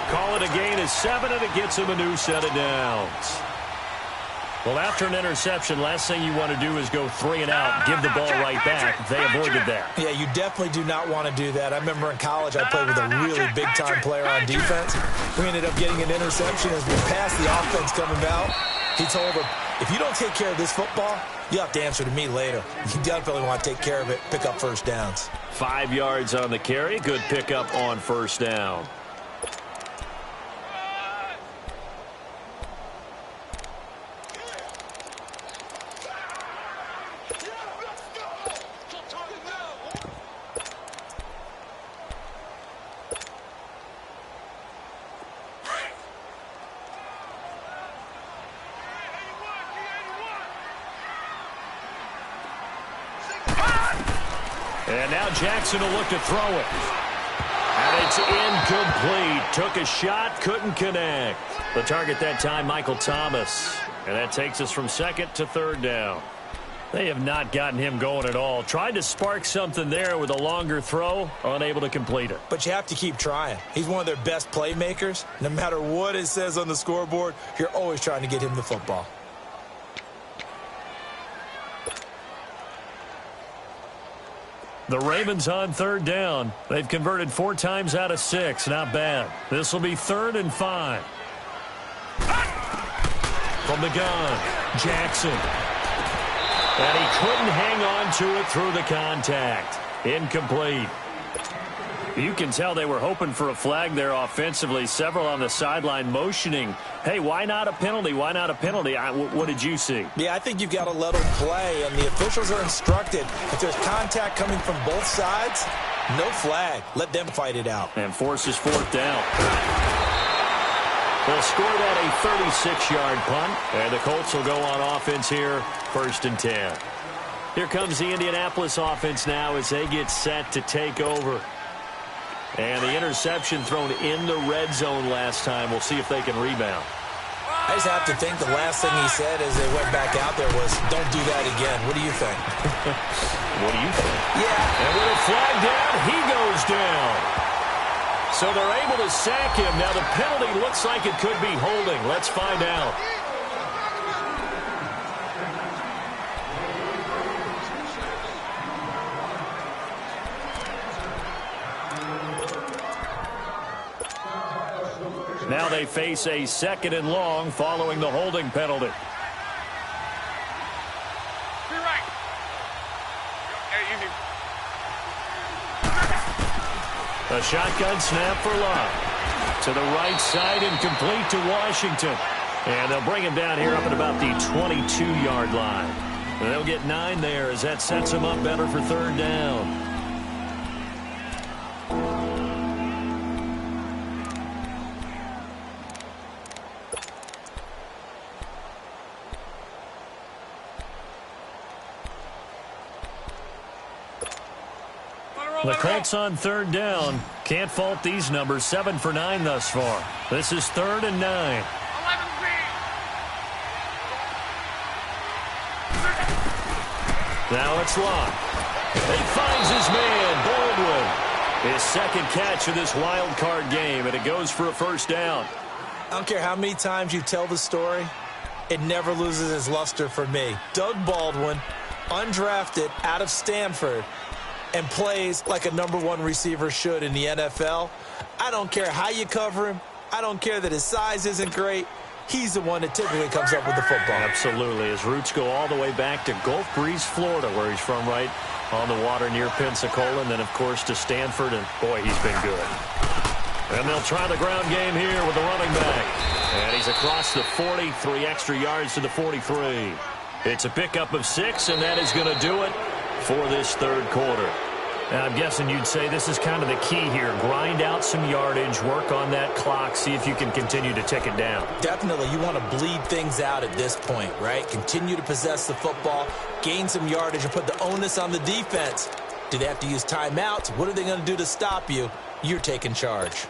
Call it a gain of 7, and it gets him a new set of downs. Well, after an interception, last thing you want to do is go 3 and out, give the ball right back. They avoided that. Yeah, you definitely do not want to do that. I remember in college I played with a really big-time player on defense. We ended up getting an interception as we passed the offense coming out. He told him, if you don't take care of this football, you'll have to answer to me later. You definitely want to take care of it, pick up first downs. 5 yards on the carry. Good pickup on first down. And now Jackson will look to throw it. And it's incomplete. Took a shot, couldn't connect. The target that time, Michael Thomas. And that takes us from second to third down. They have not gotten him going at all. Tried to spark something there with a longer throw, unable to complete it. But you have to keep trying. He's one of their best playmakers. No matter what it says on the scoreboard, you're always trying to get him the football. The Ravens on third down. They've converted 4 times out of 6. Not bad. This will be 3rd and 5. From the gun, Jackson. And he couldn't hang on to it through the contact. Incomplete. You can tell they were hoping for a flag there offensively. Several on the sideline motioning, hey, why not a penalty? Why not a penalty? What did you see? Yeah, I think you've got to let them play, and the officials are instructed. If there's contact coming from both sides, no flag. Let them fight it out. And forces 4th down. They'll score that a 36-yard punt, and the Colts will go on offense here, 1st and 10. Here comes the Indianapolis offense now as they get set to take over. And the interception thrown in the red zone last time. We'll see if they can rebound. I just have to think the last thing he said as they went back out there was, don't do that again. What do you think? What do you think? Yeah. And with a flag down, he goes down. So they're able to sack him. Now the penalty looks like it could be holding. Let's find out. Now they face a 2nd and long following the holding penalty. A shotgun snap for Love. To the right side and complete to Washington. And they'll bring him down here up at about the 22-yard line. And they'll get 9 there as that sets them up better for 3rd down. The Colts on 3rd down. Can't fault these numbers. 7 for 9 thus far. This is 3rd and 9. Now it's Locke. He finds his man, Baldwin. His 2nd catch of this wild card game, and it goes for a 1st down. I don't care how many times you tell the story, it never loses its luster for me. Doug Baldwin, undrafted out of Stanford, and plays like a #1 receiver should in the NFL. I don't care how you cover him. I don't care that his size isn't great. He's the one that typically comes up with the football. Absolutely. His roots go all the way back to Gulf Breeze, Florida, where he's from, right on the water near Pensacola, and then, of course, to Stanford, and, boy, he's been good. And they'll try the ground game here with the running back. And he's across the 40, 3 extra yards to the 43. It's a pickup of 6, and that is going to do it for this 3rd quarter. Now, I'm guessing you'd say this is kind of the key here. Grind out some yardage, work on that clock, see if you can continue to tick it down. Definitely. You want to bleed things out at this point, right? Continue to possess the football, gain some yardage, and put the onus on the defense. Do they have to use timeouts? What are they going to do to stop you? You're taking charge.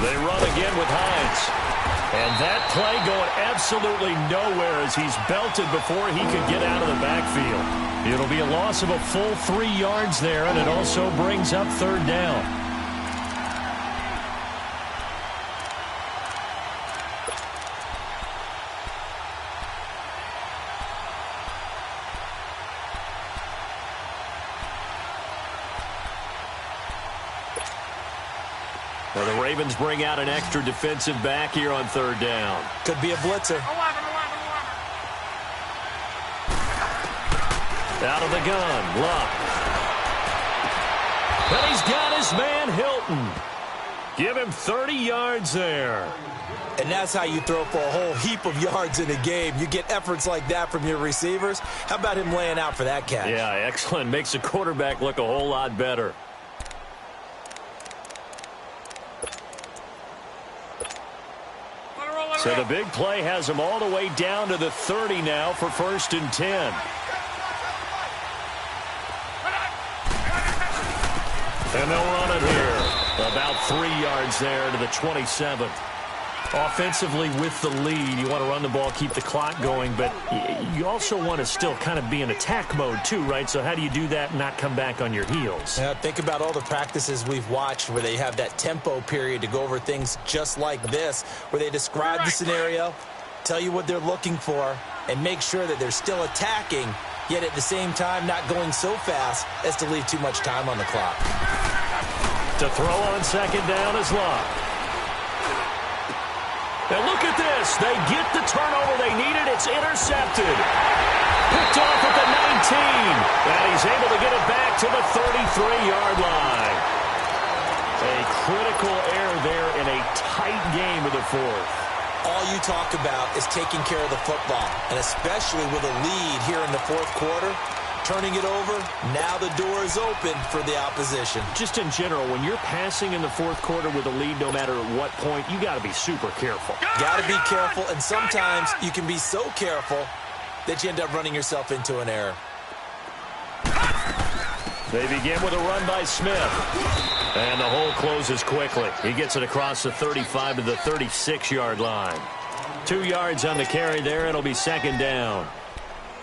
They run again with Hines. And that play going absolutely nowhere as he's belted before he could get out of the backfield. It'll be a loss of a full 3 yards there, and it also brings up 3rd down. Well, the Ravens bring out an extra defensive back here on third down. Could be a blitzer. Out of the gun, Luck. And he's got his man Hilton. Give him 30 yards there. And that's how you throw for a whole heap of yards in a game. You get efforts like that from your receivers. How about him laying out for that catch? Yeah, excellent. Makes the quarterback look a whole lot better. So the big play has him all the way down to the 30 now for 1st and 10. And they'll run it here. About 3 yards there to the 27. Offensively with the lead, you want to run the ball, keep the clock going, but you also want to still kind of be in attack mode too, right? So how do you do that and not come back on your heels? Yeah, think about all the practices we've watched where they have that tempo period to go over things just like this, where they describe the scenario, tell you what they're looking for, and make sure that they're still attacking, yet at the same time not going so fast as to leave too much time on the clock. To throw on second down is Luck. Now look at this. They get the turnover they needed. It's intercepted. Picked off at the 19. And he's able to get it back to the 33-yard line. A critical error there in a tight game of the fourth. All you talk about is taking care of the football, and especially with a lead here in the fourth quarter, turning it over, now the door is open for the opposition. Just in general, when you're passing in the fourth quarter with a lead, no matter at what point, you got to be super careful. Got to be careful, and sometimes you can be so careful that you end up running yourself into an error. They begin with a run by Smith. And the hole closes quickly. He gets it across the 35 to the 36-yard line. 2 yards on the carry there. It'll be second down.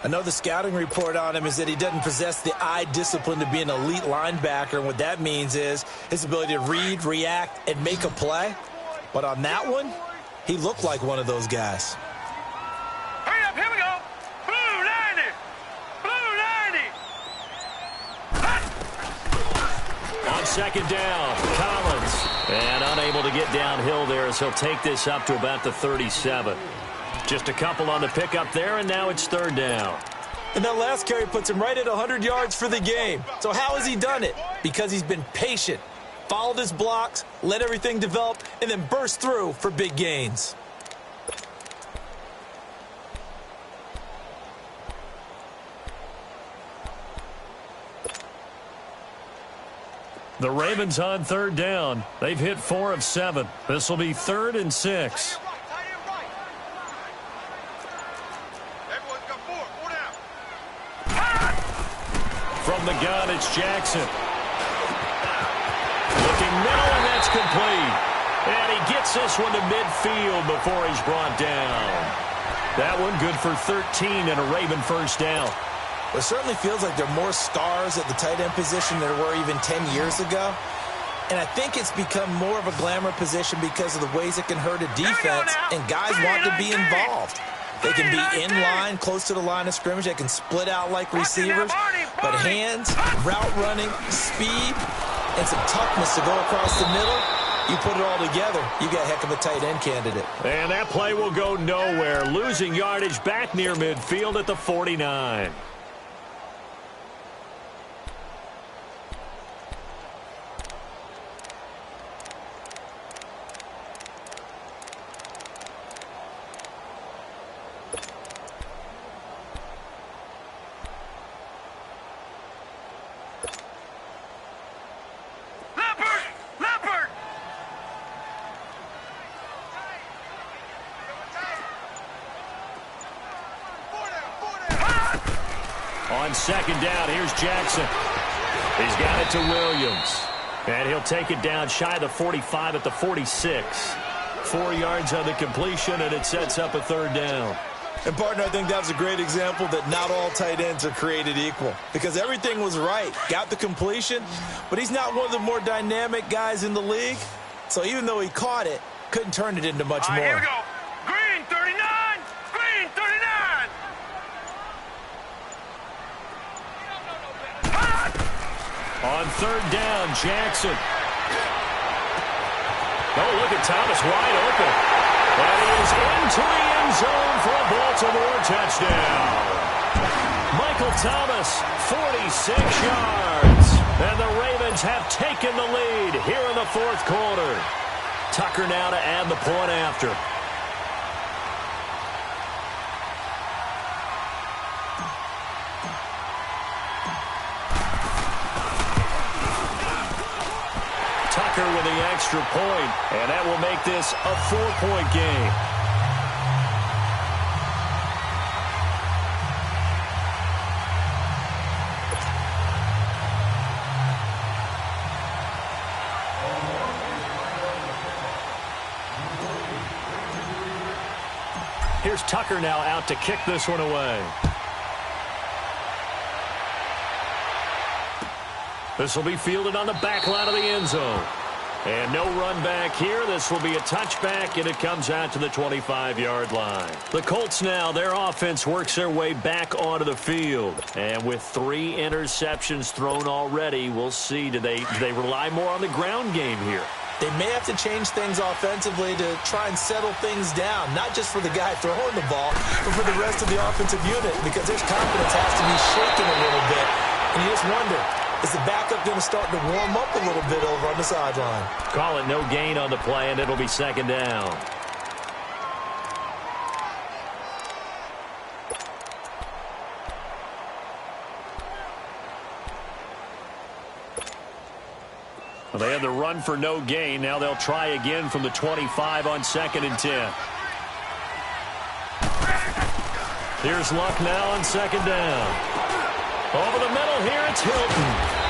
I know the scouting report on him is that he doesn't possess the eye discipline to be an elite linebacker. And what that means is his ability to read, react, and make a play. But on that one, he looked like one of those guys. Hurry up, here we go. Blue 90. Blue 90. On second down, Collins. And unable to get downhill there as he'll take this up to about the 37. Just a couple on the pickup there, and now it's third down. And that last carry puts him right at 100 yards for the game. So how has he done it? Because he's been patient, followed his blocks, let everything develop, and then burst through for big gains. The Ravens on third down. They've hit 4 of 7. This will be 3rd and 6. From the gun, it's Jackson. Looking middle, and that's complete. And he gets this one to midfield before he's brought down. That one good for 13 and a Raven first down. Well, it certainly feels like there are more stars at the tight end position than there were even 10 years ago. And I think it's become more of a glamour position because of the ways it can hurt a defense, and guys want to be involved. They can be in line, close to the line of scrimmage. They can split out like receivers. But hands, route running, speed, and some toughness to go across the middle, you put it all together, you got a heck of a tight end candidate. And that play will go nowhere. Losing yardage back near midfield at the 49. On second down, here's Jackson. He's got it to Williams. And he'll take it down shy of the 45 at the 46. 4 yards on the completion, and it sets up a third down. And, partner, I think that was a great example that not all tight ends are created equal. Because everything was right. Got the completion, but he's not one of the more dynamic guys in the league. So even though he caught it, couldn't turn it into much more. Here we go. Green 39. Green 39. On third down, Jackson. Oh, look at Thomas wide open. And he is into the end zone for a Baltimore touchdown. Michael Thomas, 46 yards. And the Ravens have taken the lead here in the fourth quarter. Tucker now to add the point after. Tucker with the extra point, and that will make this a 4-point game. Here's Tucker now out to kick this one away. This will be fielded on the back line of the end zone. And no run back here. This will be a touchback, and it comes out to the 25-yard line. The Colts now, their offense works their way back onto the field. And with 3 interceptions thrown already, we'll see. Do they rely more on the ground game here? They may have to change things offensively to try and settle things down, not just for the guy throwing the ball, but for the rest of the offensive unit, because their confidence has to be shaken a little bit. And you just wonder, is the backup going to start to warm up a little bit over on the sideline? Call it no gain on the play, and it'll be second down. Well, they had the run for no gain. Now they'll try again from the 25 on 2nd and 10. Here's Luck now on 2nd down. Over the middle here, it's Hilton.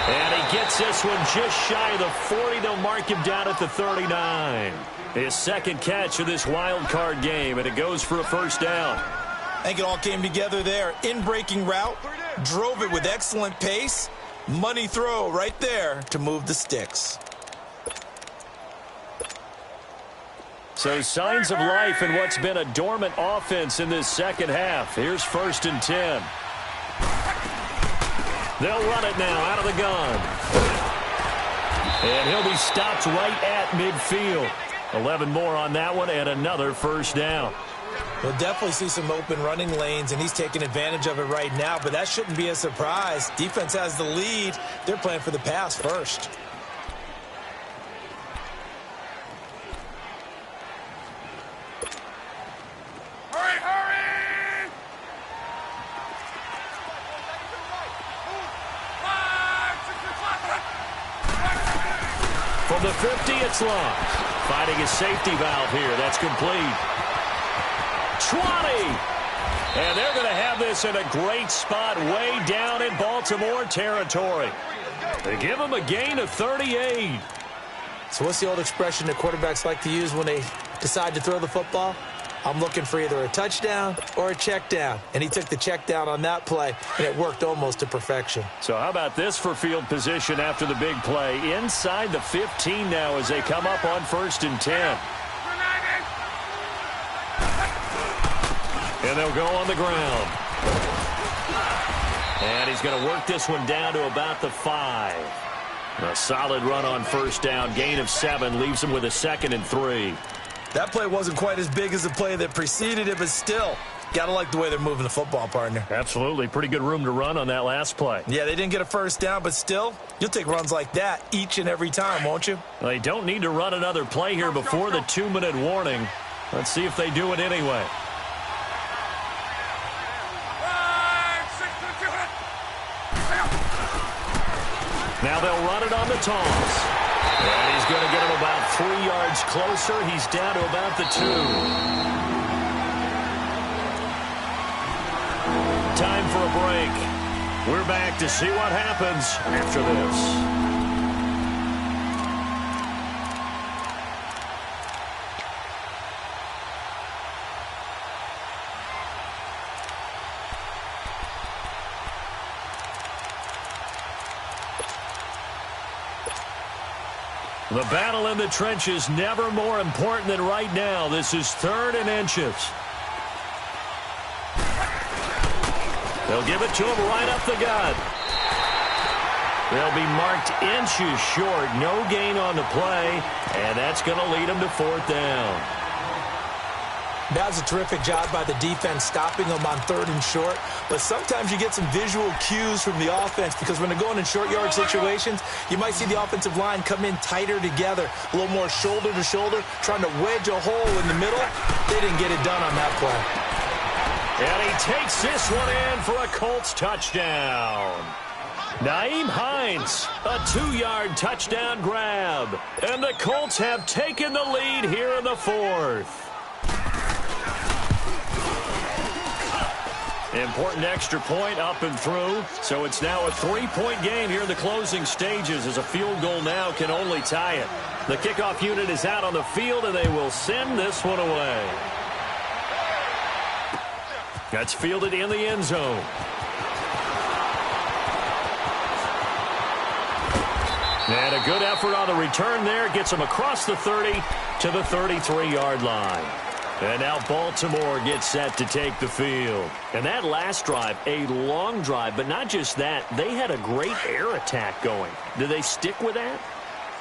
And he gets this one just shy of the 40. They'll mark him down at the 39. His second catch of this wild card game, and it goes for a first down. I think it all came together there. In-breaking route, drove it with excellent pace. Money throw right there to move the sticks. So signs of life in what's been a dormant offense in this second half. Here's 1st and 10. They'll run it now out of the gun. And he'll be stopped right at midfield. 11 more on that one and another first down. We'll definitely see some open running lanes, and he's taking advantage of it right now, but that shouldn't be a surprise. Defense has the lead. They're playing for the pass first. Hurry, hurry! From the 50, it's locked. Finding a safety valve here. That's complete. 20. And they're going to have this in a great spot way down in Baltimore territory. They give them a gain of 38. So what's the old expression that quarterbacks like to use when they decide to throw the football? I'm looking for either a touchdown or a check down. And he took the check down on that play, and it worked almost to perfection. So how about this for field position after the big play? Inside the 15 now as they come up on 1st and 10. And they'll go on the ground. And he's going to work this one down to about the 5. A solid run on first down. Gain of 7 leaves him with a 2nd and 3. That play wasn't quite as big as the play that preceded it, but still, got to like the way they're moving the football, partner. Absolutely. Pretty good room to run on that last play. Yeah, they didn't get a first down, but still, you'll take runs like that each and every time, won't you? They don't need to run another play here before the 2-minute warning. Let's see if they do it anyway. Now they'll run it on the toss. And he's going to get him about 3 yards closer. He's down to about the 2. Time for a break. We're back to see what happens after this. The battle in the trenches never more important than right now. This is 3rd and inches. They'll give it to him right up the gut. They'll be marked inches short. No gain on the play, and that's going to lead them to 4th down. That was a terrific job by the defense stopping them on 3rd and short. But sometimes you get some visual cues from the offense because when they're going in short yard situations, you might see the offensive line come in tighter together, a little more shoulder to shoulder, trying to wedge a hole in the middle. They didn't get it done on that play. And he takes this one in for a Colts touchdown. Nyheim Hines, a 2-yard touchdown grab. And the Colts have taken the lead here in the 4th. Important extra point up and through, so it's now a 3-point game here in the closing stages as a field goal now can only tie it. The kickoff unit is out on the field, and they will send this one away. That's fielded in the end zone. And a good effort on the return there gets them across the 30 to the 33-yard line. And now Baltimore gets set to take the field. And that last drive, a long drive, but not just that. They had a great air attack going. Do they stick with that?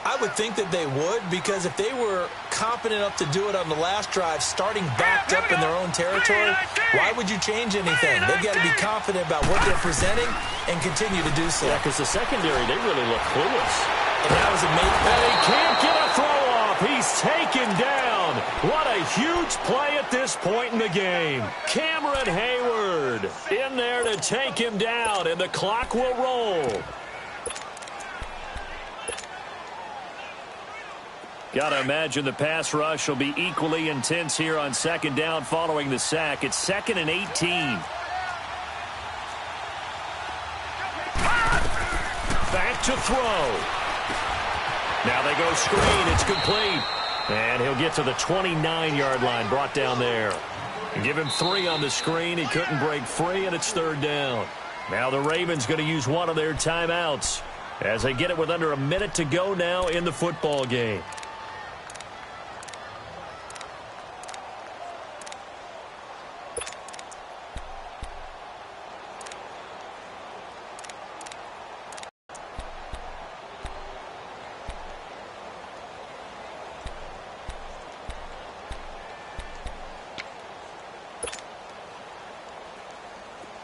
I would think that they would, because if they were competent enough to do it on the last drive, starting backed up in their own territory, why would you change anything? They've got to be confident about what they're presenting and continue to do so. Yeah, because the secondary, they really look clueless. And that was amazing. And he can't get a throw off. He's taken down. What a huge play at this point in the game. Cameron Hayward in there to take him down, and the clock will roll. Got to imagine the pass rush will be equally intense here on 2nd down following the sack. It's 2nd and 18. Back to throw. Now they go screen. It's complete. And he'll get to the 29-yard line, brought down there. Give him 3 on the screen. He couldn't break free, and it's 3rd down. Now the Ravens going to use one of their timeouts as they get it with under a minute to go now in the football game.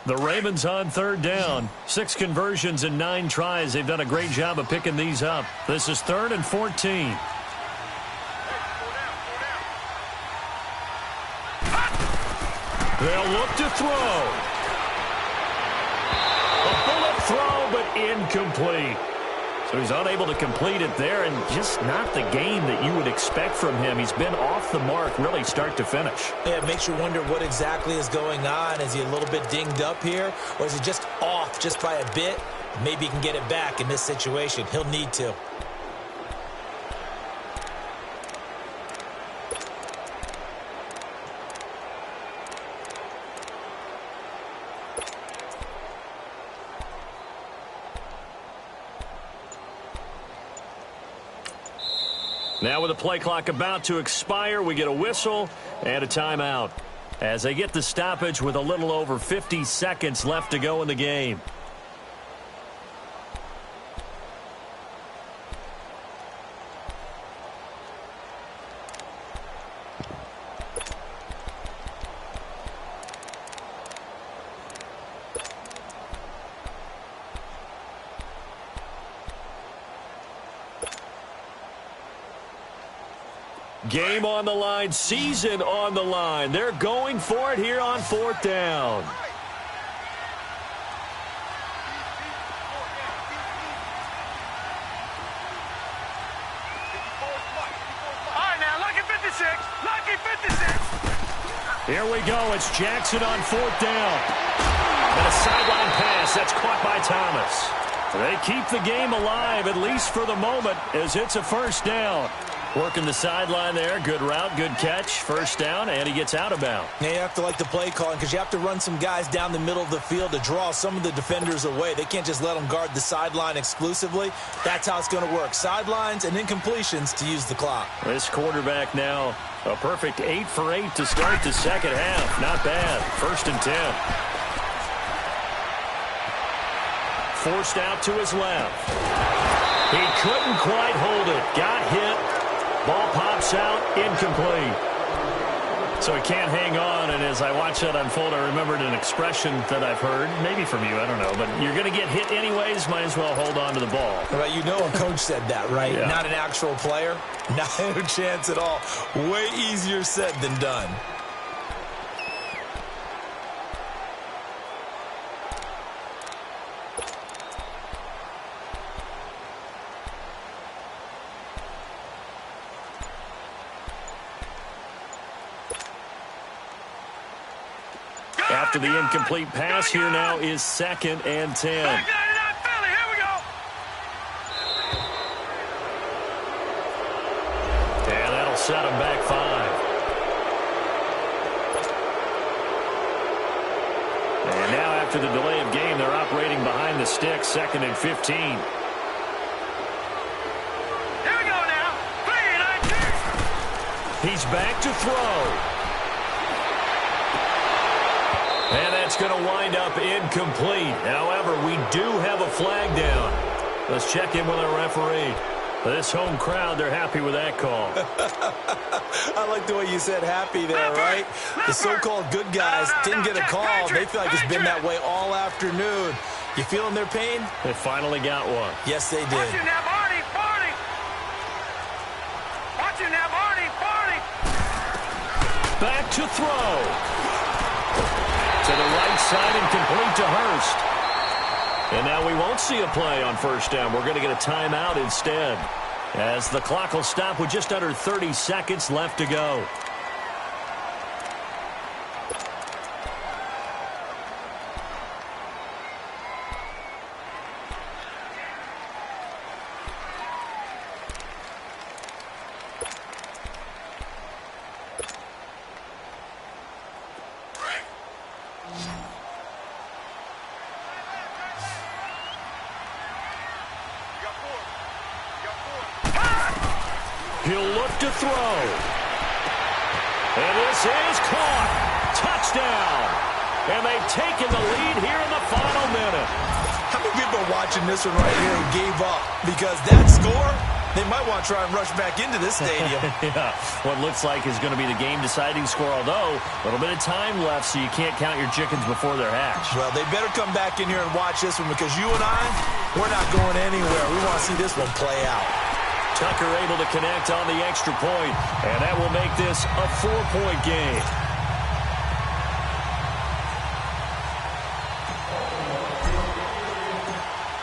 The Ravens on 3rd down. 6 conversions and 9 tries. They've done a great job of picking these up. This is 3rd and 14. They'll look to throw. A bullet throw, but incomplete. So he's unable to complete it there, and just not the game that you would expect from him. He's been off the mark really start to finish. Yeah, it makes you wonder what exactly is going on. Is he a little bit dinged up here, or is he just off just by a bit? Maybe he can get it back in this situation. He'll need to. Now with the play clock about to expire, we get a whistle and a timeout as they get the stoppage with a little over 50 seconds left to go in the game. Game on the line, season on the line. They're going for it here on 4th down. All right, now, lucky 56. Lucky 56. Here we go. It's Jackson on 4th down. And a sideline pass. That's caught by Thomas. They keep the game alive, at least for the moment, as it's a 1st down. Working the sideline there. Good route, good catch. 1st down, and he gets out of bounds. Now you have to like the play calling because you have to run some guys down the middle of the field to draw some of the defenders away. They can't just let them guard the sideline exclusively. That's how it's going to work. Sidelines and incompletions to use the clock. This quarterback now, a perfect 8 for 8 to start the 2nd half. Not bad. 1st and 10. forced out to his left. He couldn't quite hold it. Got hit. Ball pops out. Incomplete. So he can't hang on, and as I watch that unfold, I remembered an expression that I've heard, maybe from you, I don't know, but you're going to get hit anyways, might as well hold on to the ball. Well, you know a coach said that, right? Yeah. Not an actual player. Not a chance at all. Way easier said than done. After the incomplete pass, here now is 2nd and 10. Back 99 Philly, here we go. And that'll set him back 5. And now after the delay of game, they're operating behind the stick, 2nd and 15. Here we go now. 3-19. He's back to throw. And that's going to wind up incomplete. However, we do have a flag down. Let's check in with our referee. This home crowd, they're happy with that call. I like the way you said happy there, right? The so-called good guys didn't get a call. They feel like it's been that way all afternoon. You feeling their pain? They finally got one. Yes, they Watch did. you now, Barney. Barney. Watch you now, Barney. Barney. Back to throw. To the right side and complete to Hurst. And now we won't see a play on first down. We're going to get a timeout instead, as the clock will stop with just under 30 seconds left to go. He'll look to throw. And this is caught. Touchdown. And they've taken the lead here in the final minute. How many people are watching this one right here and gave up? Because that score, they might want to try and rush back into this stadium. Yeah, what looks like is going to be the game-deciding score, although a little bit of time left, so you can't count your chickens before they're hatched. Well, they better come back in here and watch this one, because you and I, we're not going anywhere. We want to see this one play out. Tucker able to connect on the extra point, and that will make this a 4-point game.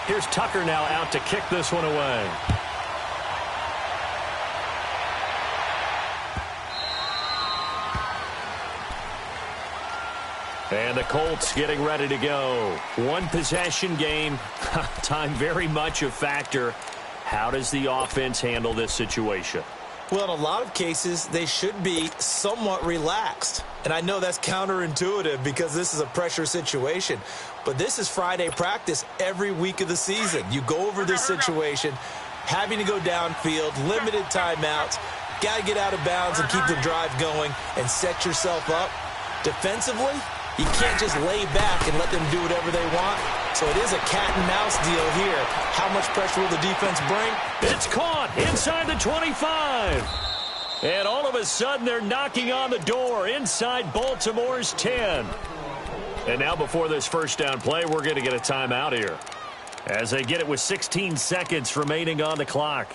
Here's Tucker now out to kick this one away. And the Colts getting ready to go. One possession game. Time very much a factor. How does the offense handle this situation? Well, in a lot of cases, they should be somewhat relaxed. And I know that's counterintuitive because this is a pressure situation. But this is Friday practice every week of the season. You go over this situation, having to go downfield, limited timeouts, got to get out of bounds and keep the drive going and set yourself up. Defensively, you can't just lay back and let them do whatever they want. So it is a cat-and-mouse deal here. How much pressure will the defense bring? It's caught inside the 25. And all of a sudden, they're knocking on the door inside Baltimore's 10. And now before this first down play, we're going to get a timeout here, as they get it with 16 seconds remaining on the clock.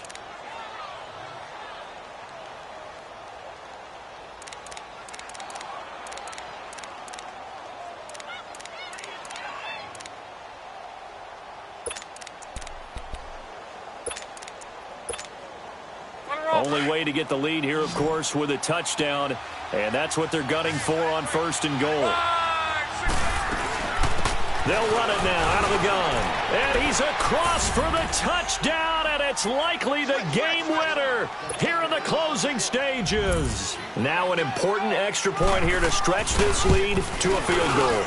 Only way to get the lead here, of course, with a touchdown. And that's what they're gunning for on first and goal. They'll run it now out of the gun. And he's across for the touchdown, and it's likely the game winner here in the closing stages. Now an important extra point here to stretch this lead to a field goal.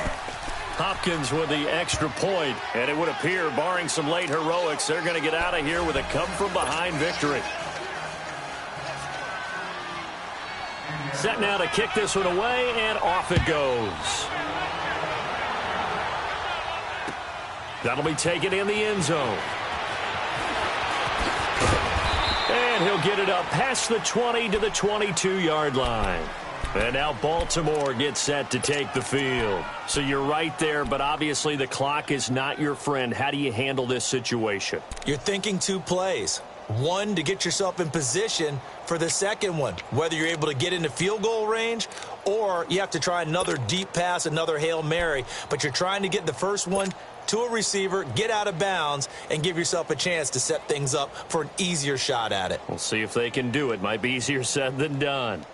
Hopkins with the extra point, and it would appear, barring some late heroics, they're going to get out of here with a come-from-behind victory. Set now to kick this one away, and off it goes. That'll be taken in the end zone. And he'll get it up past the 20 to the 22-yard line. And now Baltimore gets set to take the field. So you're right there, but obviously the clock is not your friend. How do you handle this situation? You're thinking two plays. One, to get yourself in position for the second one, whether you're able to get into field goal range or you have to try another deep pass, another Hail Mary. But you're trying to get the first one to a receiver, get out of bounds, and give yourself a chance to set things up for an easier shot at it. We'll see if they can do it. Might be easier said than done.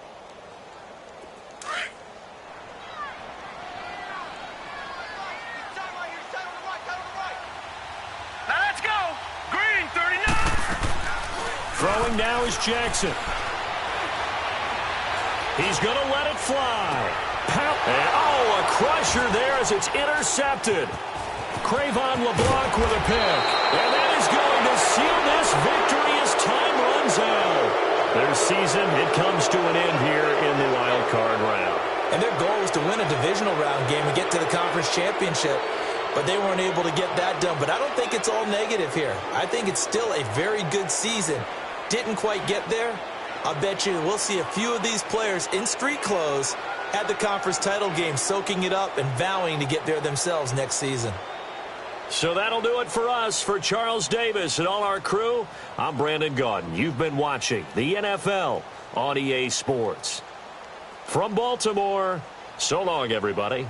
Throwing now is Jackson. He's going to let it fly. A crusher there as it's intercepted. Crayvon LeBlanc with a pick. And that is going to seal this victory as time runs out. Their season, it comes to an end here in the wild card round. And their goal was to win a divisional round game and get to the conference championship. But they weren't able to get that done. But I don't think it's all negative here. I think it's still a very good season. Didn't quite get there. I bet you we'll see a few of these players in street clothes at the conference title game, soaking it up and vowing to get there themselves next season. So that'll do it for us. For Charles Davis and all our crew, I'm Brandon Gaudin. You've been watching the NFL on EA Sports. From Baltimore, so long, everybody.